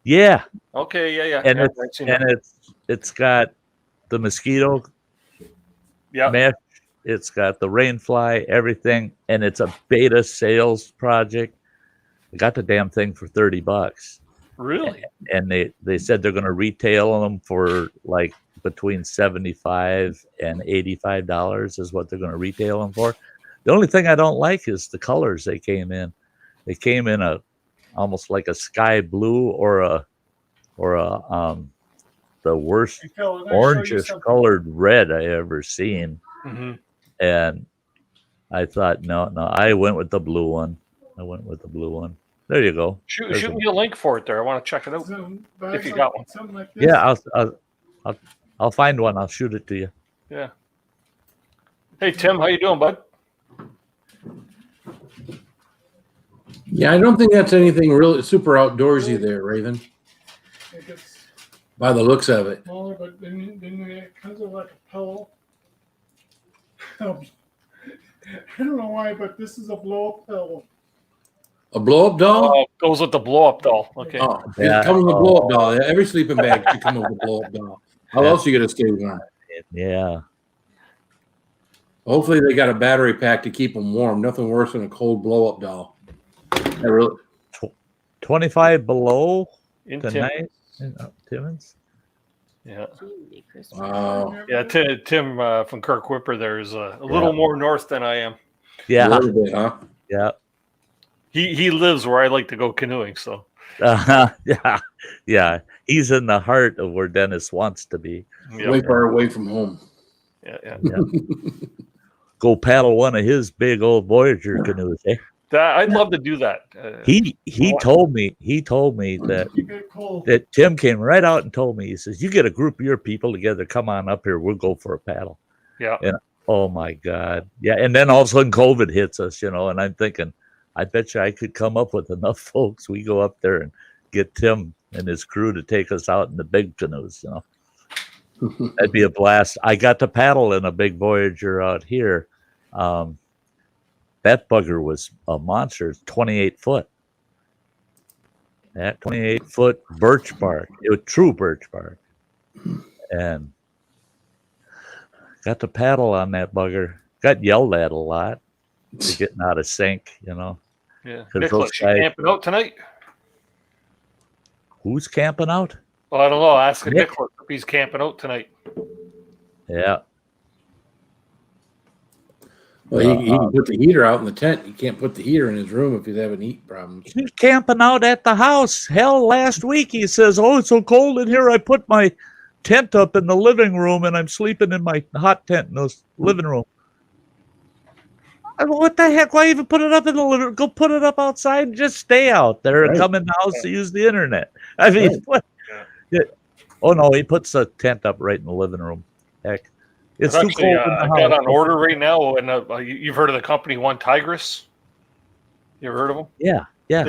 Yeah. Okay. Yeah. And it's got the mosquito mesh. It's got the rain fly, everything, and it's a beta sales project. I got the damn thing for $30. Really? And they said they're going to retail them for like between $75 and $85 is what they're going to retail them for. The only thing I don't like is the colors they came in. They came in almost like a sky blue or the worst orangish colored red I ever seen. Mm-hmm. And I thought, no, I went with the blue one. There you go. Shoot me a link for it there. I want to check it out if you got one. Like this. Yeah, I'll find one. I'll shoot it to you. Yeah. Hey Tim, how you doing, bud? yeah, I don't think that's anything really super outdoorsy there, Raven, by the looks of it. Smaller, but then it comes with like a pillow. I don't know why, but this is a blow-up pillow. A blow-up doll? Oh, goes with the blow-up doll. Okay. Oh, it comes with a blow-up doll. Yeah, every sleeping bag should come with a blow-up doll. How else you going to stay warm? Yeah. Hopefully they got a battery pack to keep them warm. Nothing worse than a cold blow-up doll. 25 below In tonight. Timmins. Yeah. Wow. Yeah. Tim from Kirk Whipper there is a little more north than I am. Yeah. A little bit, huh? Yeah. He lives where I like to go canoeing. So. Yeah. He's in the heart of where Dennis wants to be. Yep. Way far away from home. Yeah. Go paddle one of his big old Voyager canoes, eh? I'd love to do that. He told me that Tim came right out and told me, he says, you get a group of your people together, come on up here, we'll go for a paddle. Yeah. And oh my God. Yeah. And then all of a sudden COVID hits us, and I'm thinking, I bet you I could come up with enough folks. We go up there and get Tim and his crew to take us out in the big canoes, That'd be a blast. I got to paddle in a big Voyager out here. that bugger was a monster. It's 28 foot. That 28-foot birch bark. It was true birch bark. And got to paddle on that bugger. Got yelled at a lot for getting out of sync, you know. Yeah. 'Cause Nicholas, those you guys- camping out tonight? Who's camping out? Well, I don't know. Ask Nick. Nicholas if he's camping out tonight. Yeah. Well, he can put the heater out in the tent. He can't put the heater in his room if he's having heat problems. He's camping out at the house. Hell, last week he says, "Oh, it's so cold in here. I put my tent up in the living room and I'm sleeping in my hot tent in the living room." I go, what the heck? Why even put it up in the living room? Go put it up outside and just stay out there and Right. come in the house to use the internet. I mean, Right. what? Yeah. Oh, no, he puts the tent up right in the living room. Heck, it's too Actually, cold in the I house. got on order right now, and you've heard of the company One Tigris? You ever heard of them? Yeah, yeah.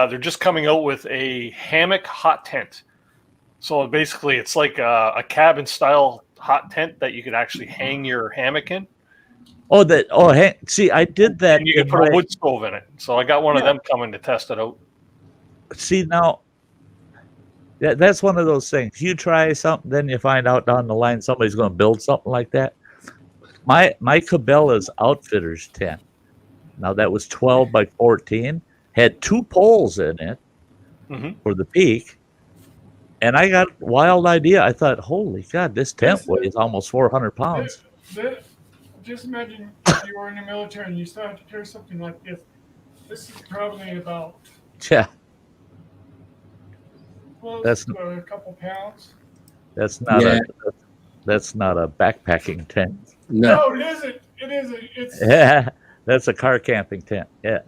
They're just coming out with a hammock hot tent. So basically, it's like a cabin style hot tent that you could actually hang your hammock in, Oh, that. Oh, hey, see, I did that. and you can in put my- a wood stove in it. So I got one of Yeah. them coming to test it out. See, now, that's one of those things. You try something, then you find out down the line somebody's going to build something like that. My Cabela's Outfitters tent. Now that was 12 by 14, had 2 poles in it Mhm. for the peak. And I got a wild idea. I thought, holy God, this tent weighs almost 400 pounds. Just imagine if you were in the military and you still had to carry something like this. This is probably about Yeah, close That's- to a couple pounds. that's not Yeah. that's not a backpacking tent. No. No, it isn't. It isn't. It's Yeah, that's a car camping tent. Yeah.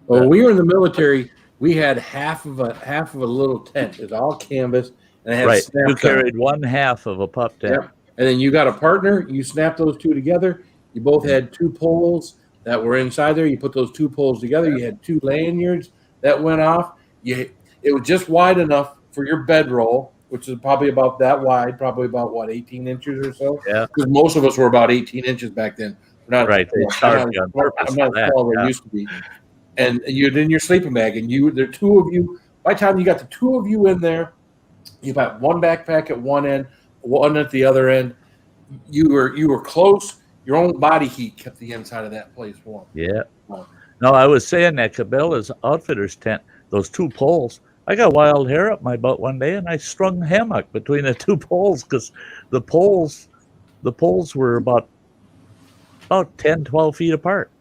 Well, when we were in the military, we had half of a little tent. It's all canvas, and it had Right. snaps You on it. carried one half of a pup tent. Yep. And then you got a partner. You snap those two together. You both had 2 poles that were inside there. You put those 2 poles together. You had 2 lanyards that went off. It was just wide enough for your bedroll, which is probably about that wide, probably about 18 inches or so. Yeah. Because most of us were about 18 inches back then. We're not Right, they I'm starved not- you on purpose I'm not for as that, tall as I yeah. used to be. And you're in your sleeping bag, and there are 2 of you. By the time you got the 2 of you in there, you got one backpack at one end, one at the other end. You were close. Your own body heat kept the inside of that place warm. Yeah. No, I was saying that Cabela's Outfitters tent, those 2 poles, I got wild hair up my butt one day and I strung the hammock between the 2 poles because the poles were about 10, 12 feet apart.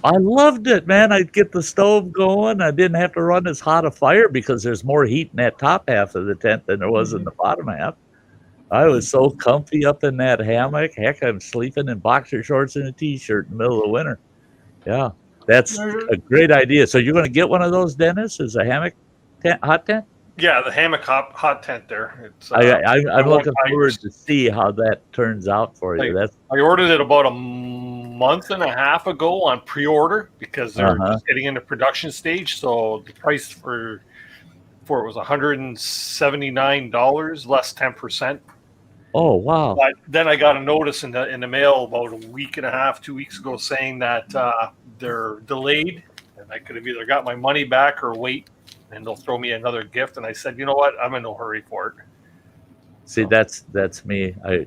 I loved it, man. I'd get the stove going. I didn't have to run as hot a fire because there's more heat in that top half of the tent than there was in the bottom half. I was so comfy up in that hammock. Heck, I'm sleeping in boxer shorts and a t-shirt in the middle of the winter. Yeah, that's a great idea. So you're going to get one of those, Dennis, as a hammock tent, hot tent? Yeah, the hammock hot tent there. It's, I'm One looking forward Tigris. to see how that turns out for you. Like, That's I ordered it about a month and a half ago on pre-order because they're just getting into production stage. So the price for it was $179 less 10%. oh wow. But then I got a notice in the mail about a week and a half, 2 weeks ago, saying that they're delayed, and I could have either got my money back or wait, and they'll throw me another gift. And I said, you know what, I'm in no hurry for it. See, that's me. I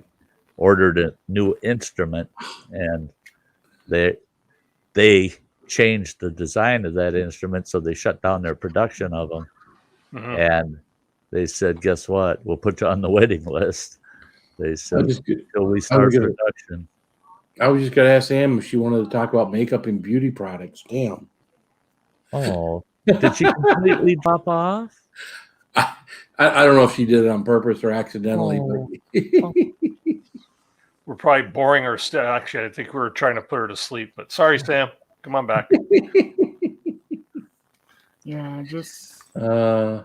ordered a new instrument, and they changed the design of that instrument, so they shut down their production of them. Mhm. And they said, "Guess what? We'll put you on the waiting list." They said, "Till we start gonna- production." I was just going to ask Sam if she wanted to talk about makeup and beauty products. Damn. Oh, did she completely drop off? I don't know if she did it on purpose or accidentally. Oh. But We're probably boring her. Actually, I think we were trying to put her to sleep. But sorry, Sam. Come on back. yeah, just I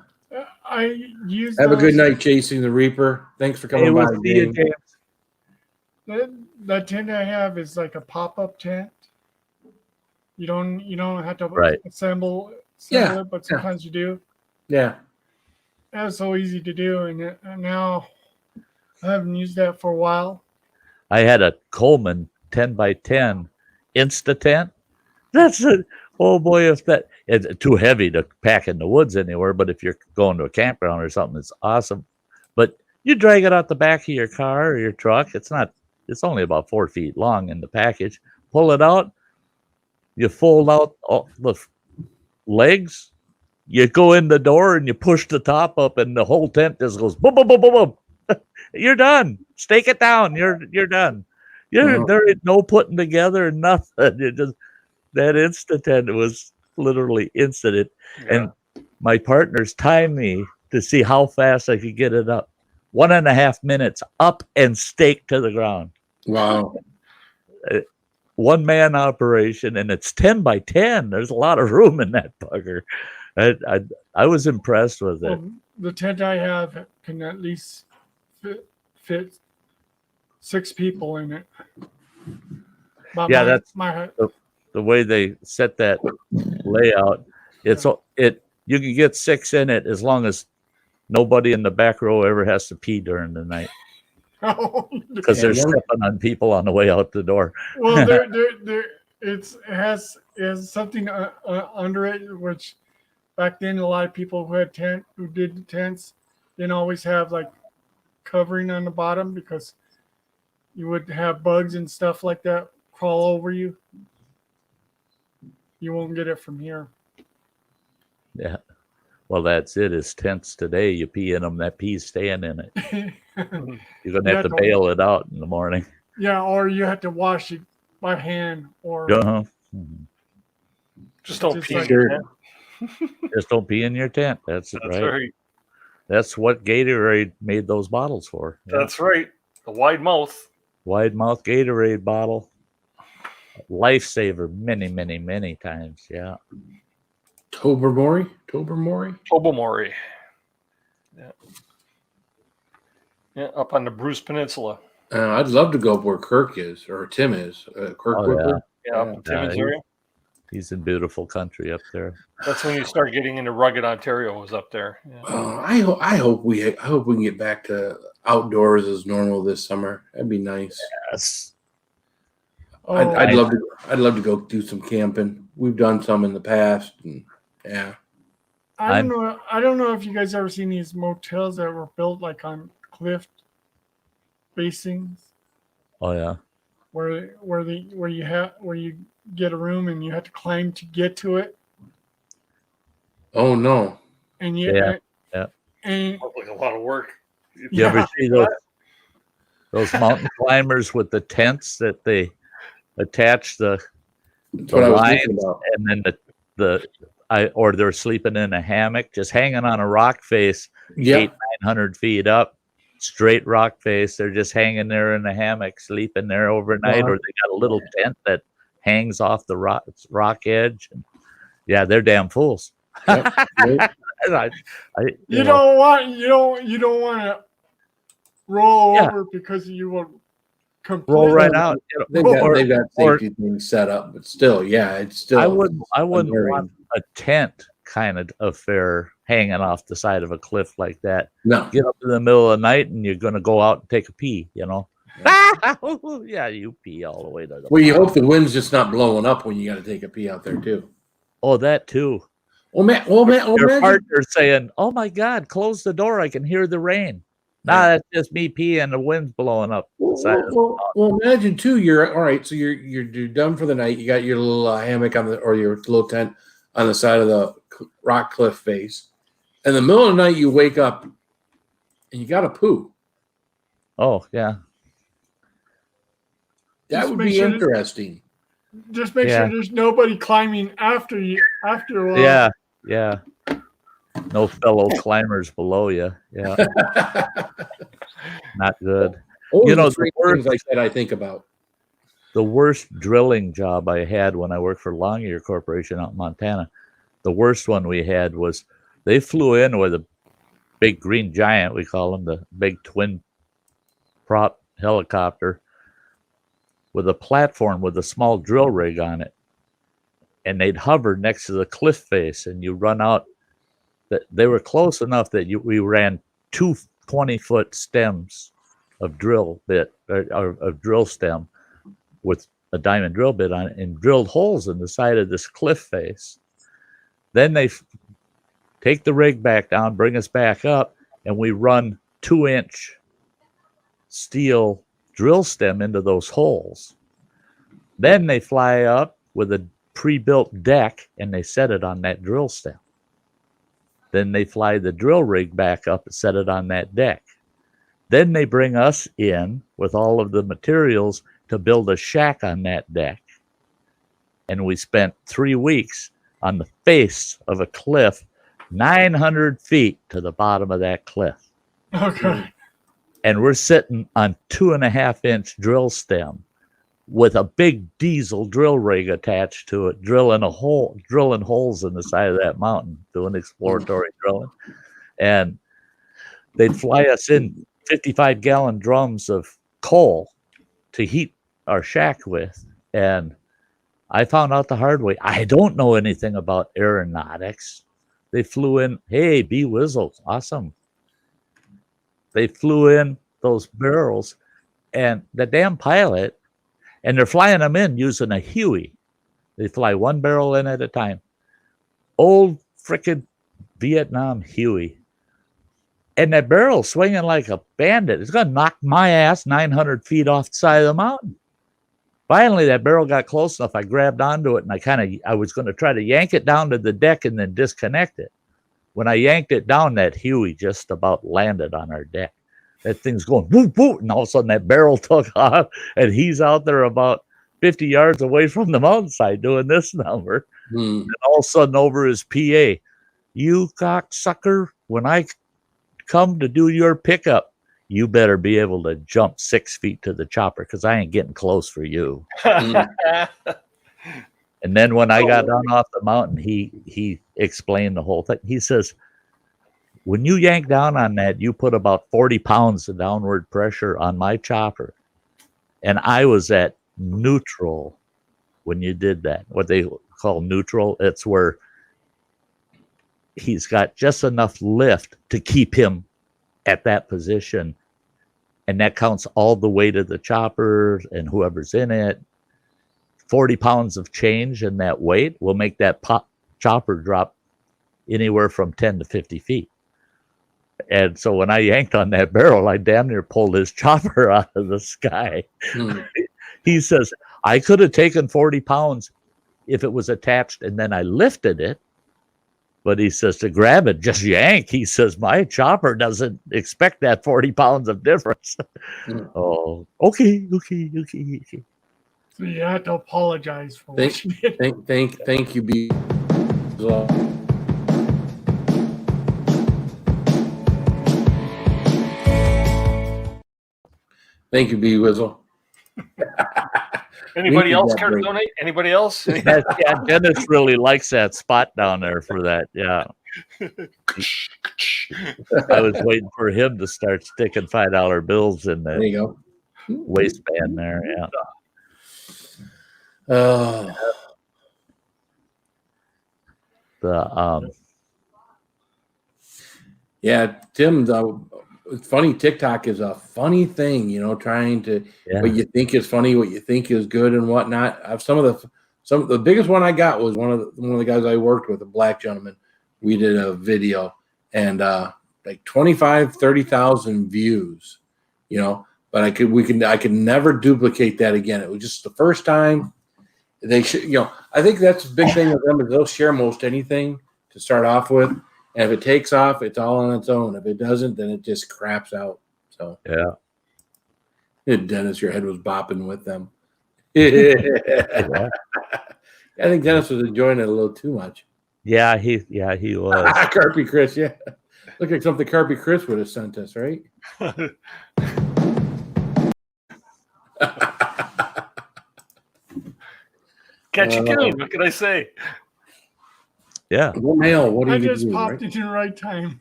used. have a good those- night chasing the Reaper. Thanks for Hey, coming we'll by. see you, James. James. The tent I have is like a pop-up tent. You don't have to Right. assemble Yeah, it, but sometimes you do. Yeah. That's so easy to do, and now I haven't used that for a while. I had a Coleman 10 by 10 Insta-tent. That's a, oh boy, if that, it's too heavy to pack in the woods anywhere, but if you're going to a campground or something, it's awesome. But you drag it out the back of your car or your truck. It's only about 4 feet long in the package. Pull it out. You fold out all the legs. You go in the door and you push the top up, and the whole tent just goes boom, boom, boom, boom, boom. You're done. Stake it down. You're done. There ain't no putting together, nothing. It just that instant tent was literally instant. Yeah. And my partners timed me to see how fast I could get it up. 1.5 minutes up and staked to the ground. Wow. One-man operation, and it's 10 by 10. There's a lot of room in that bugger. I was impressed with it. Well, the tent I have can at least fit 6 people in it. But Yeah, that's my the way they set that layout. You can get 6 in it as long as nobody in the back row ever has to pee during the night, because they're stepping on people on the way out the door. Well, it has something under it, which back then a lot of people who did tents didn't always have like covering on the bottom, because you would have bugs and stuff like that crawl over you. You won't get it from here. Yeah. Well, that's it. Is tents today. You pee in them, that pee's staying in it. You're going to have to bail it out in the morning. Yeah, or you have to wash it by hand, or just don't pee in like, your tent. Just don't pee in your tent. That's right. Right. That's what Gatorade made those bottles for. Yeah. That's right. A wide mouth. Wide mouth Gatorade bottle. Lifesaver many, many, many times. Yeah. Tobermory. Tobermory. Yeah. Yeah, up on the Bruce Peninsula. I'd love to go up where Kirk is, or Tim is. Kirk Whipper. Yeah, up in Timmins area. He's in beautiful country up there. That's when you start getting into rugged Ontario. Was up there. Yeah. I hope we can get back to outdoors as normal this summer. That'd be nice. Yes. I'd love to go do some camping. We've done some in the past, and yeah. I don't know if you guys ever seen these motels that were built like on cliff basins. Oh yeah. Where you get a room and you have to climb to get to it. Oh no. And yeah. And Sounds like a lot of work. You ever see those mountain climbers with the tents that they attach the lines, and then or they're sleeping in a hammock, just hanging on a rock face, 800-900 feet up, straight rock face. They're just hanging there in a hammock, sleeping there overnight, or they got a little tent that hangs off the rock edge. Yeah, they're damn fools. You don't want to roll over because you will roll right out. They've got safety things set up, but still, it's still. I wouldn't want a tent kind of affair hanging off the side of a cliff like that. No, get up in the middle of the night and you're going to go out and take a pee. Yeah, you pee all the way to the. Well, you hope the wind's just not blowing up when you got to take a pee out there too. Oh, that too. Your partner saying, "Oh my God, close the door! I can hear the rain." Nah, that's just me peeing. The wind's blowing up. Well, imagine too. You're all right. So you're done for the night. You got your little hammock or your little tent on the side of the rock cliff face. In the middle of the night, you wake up and you got to poo. Oh yeah, that would be interesting. Just make sure there's nobody climbing after you after a while. Yeah. No fellow climbers below you. Yeah. Not good. The worst things like that I think about. The worst drilling job I had when I worked for Longyear Corporation out in Montana, the worst one we had was they flew in with a big green giant, we call them, the big twin prop helicopter, with a platform with a small drill rig on it. And they'd hover next to the cliff face, and you run out. That they were close enough that we ran 2 20-foot stems of drill bit or of drill stem with a diamond drill bit on it and drilled holes in the side of this cliff face. Then they take the rig back down, bring us back up, and we run 2-inch steel drill stem into those holes. Then they fly up with a pre-built deck and they set it on that drill stem. Then they fly the drill rig back up and set it on that deck. Then they bring us in with all of the materials to build a shack on that deck. And we spent 3 weeks on the face of a cliff, 900 feet to the bottom of that cliff. Okay. And we're sitting on 2.5-inch drill stem with a big diesel drill rig attached to it, drilling holes in the side of that mountain, doing exploratory drilling. And they'd fly us in 55-gallon drums of coal to heat our shack with. And I found out the hard way. I don't know anything about aeronautics. They flew in, hey, B Wizzle, awesome. They flew in those barrels, and the damn pilot, and they're flying them in using a Huey. They fly one barrel in at a time. Old frickin' Vietnam Huey. And that barrel swinging like a bandit. It's going to knock my ass 900 feet off the side of the mountain. Finally, that barrel got close enough. I grabbed onto it, and I was going to try to yank it down to the deck and then disconnect it. When I yanked it down, that Huey just about landed on our deck. That thing's going whoop, whoop, and all of a sudden that barrel took off, and he's out there about 50 yards away from the mountainside doing this number. And all of a sudden over his PA, you cocksucker, when I come to do your pickup, you better be able to jump 6 feet to the chopper because I ain't getting close for you. And then when I got down off the mountain, he explained the whole thing. He says, when you yank down on that, you put about 40 pounds of downward pressure on my chopper. And I was at neutral when you did that. What they call neutral, it's where he's got just enough lift to keep him at that position. And that counts all the weight of the chopper and whoever's in it. 40 pounds of change in that weight will make that chopper drop anywhere from 10 to 50 feet. And so when I yanked on that barrel, I damn near pulled his chopper out of the sky. He says, I could have taken 40 pounds if it was attached and then I lifted it. But he says to grab it, just yank. He says, my chopper doesn't expect that 40 pounds of difference. Oh, okay. So you have to apologize for Thank you, B. Thank you, B. Wizzle. Anybody else care to donate? Anybody else? Yeah, Dennis really likes that spot down there for that. Yeah. I was waiting for him to start sticking $5 bills in the There you go. waistband there. Yeah. Yeah, Tim, it's funny. TikTok is a funny thing, trying to what you think is funny, what you think is good and whatnot. I've the biggest one I got was one of the guys I worked with, a black gentleman. We did a video and like 30,000 views, but I could never duplicate that again. It was just the first time. They should, I think that's the big thing with them is they'll share most anything to start off with. And if it takes off, it's all on its own. If it doesn't, then it just craps out. So yeah. Dennis, your head was bopping with them. I think Dennis was enjoying it a little too much. Yeah, he was. Carpy Chris, yeah. Look like something Carpy Chris would have sent us, right? Catch you doing. What can I say? Yeah. Mail. What do I you just do? popped Right? it in the right time.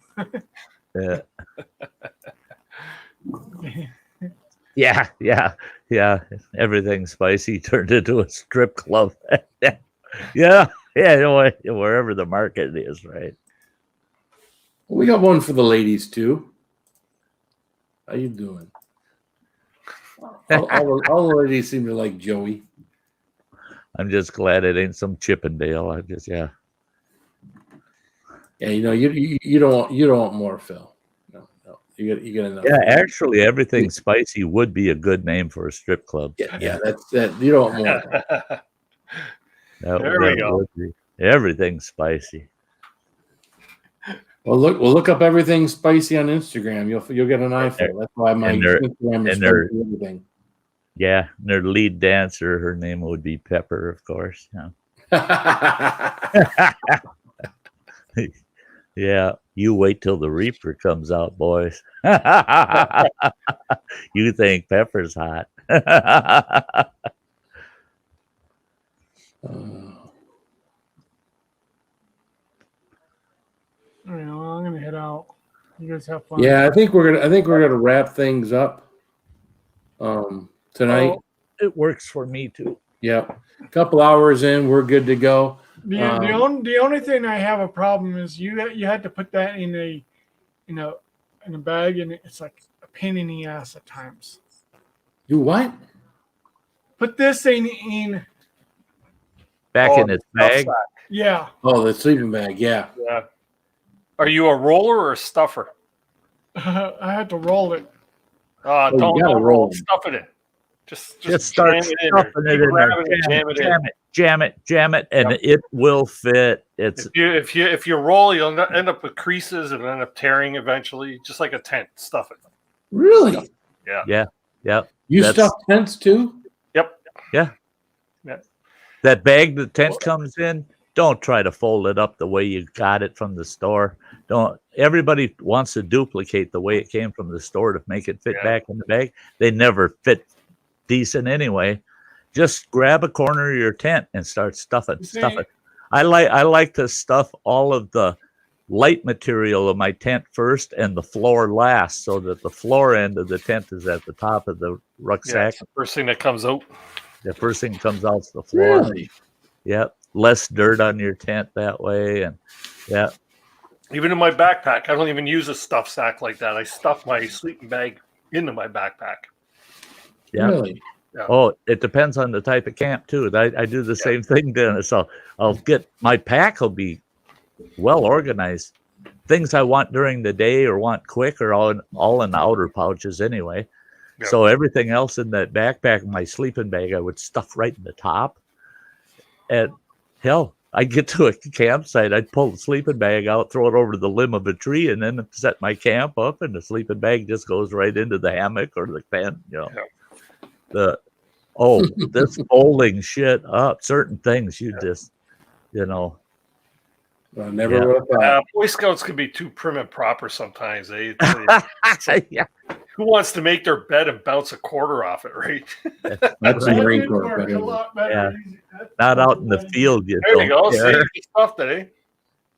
Yeah. Everything spicy turned into a strip club. yeah. Wherever the market is, right? We got one for the ladies too. How you doing? All the ladies seem to like Joey. I'm just glad it ain't some Chippendale. I just Yeah, you don't want more, Phil. No, you get enough. Yeah, actually, everything spicy would be a good name for a strip club. Yeah, that's that. You don't want more. There we go. Would be. Everything spicy. Well, look up everything spicy on Instagram. You'll get an eyeful. That's why my Instagram is spicy everything. Yeah, their lead dancer, her name would be Pepper, of course. Yeah, you wait till the Reaper comes out, boys. You think Pepper's hot. All right, well, I'm gonna head out. You guys have fun. Yeah, I think we're gonna wrap things up tonight. Oh, it works for me too. Yeah, a couple hours in, we're good to go. The only thing I have a problem is you had to put that in a bag, and it's like a pain in the ass at times. Do what? Put this thing in. Back in its bag. Sack. Yeah. Oh, the sleeping bag. Yeah. Yeah. Are you a roller or a stuffer? I had to roll it. you Don't gotta roll. stuff it in. Just start jam it in stuffing there. it in there. Jam it, and it will fit. It's if you roll, you'll end up with creases and end up tearing eventually, just like a tent. Stuff it. Really? Yeah. You stuff tents too? Yep. Yeah. That bag the tent comes in, don't try to fold it up the way you got it from the store. Don't. Everybody wants to duplicate the way it came from the store to make it fit back in the bag. They never fit decent anyway. Just grab a corner of your tent and start stuff it. I like to stuff all of the light material of my tent first and the floor last, so that the floor end of the tent is at the top of the rucksack. Yeah, the first thing that comes out. The first thing comes out is the floor. Really? Yep. Less dirt on your tent that way. And Even in my backpack, I don't even use a stuff sack like that. I stuff my sleeping bag into my backpack. Yeah. Really? Yeah. Oh, it depends on the type of camp too. I do the same thing, Dennis. So I'll get my pack will be well organized. Things I want during the day or want quick are all in the outer pouches anyway. Yeah. So everything else in that backpack, my sleeping bag, I would stuff right in the top. And hell, I'd get to a campsite, I'd pull the sleeping bag out, throw it over the limb of a tree, and then set my camp up, and the sleeping bag just goes right into the hammock or the tent. This folding shit up, certain things you just, I never would have thought. Boy Scouts can be too prim and proper sometimes. Who wants to make their bed and bounce a quarter off it, right? That's a Marine Corps. Yeah. Not out in the field. There you go. Save your stuff today.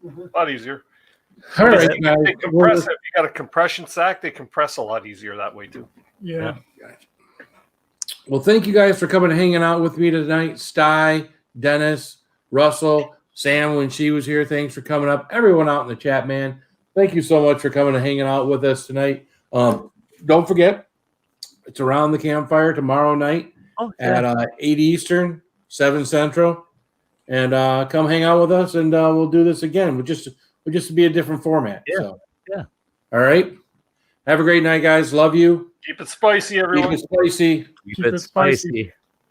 A lot easier. All right, guys. They compress it. If you got a compression sack, they compress a lot easier that way too. Yeah. Well, thank you guys for coming and hanging out with me tonight. Sty, Dennis, Russell, Sam, when she was here, thanks for coming up. Everyone out in the chat, man, thank you so much for coming and hanging out with us tonight. Don't forget, it's around the campfire tomorrow night at 8 Eastern, 7 Central. And come hang out with us, and we'll do this again. We'll just be a different format. All right. Have a great night, guys. Love you. Keep it spicy, everyone. Keep it spicy. Keep it spicy.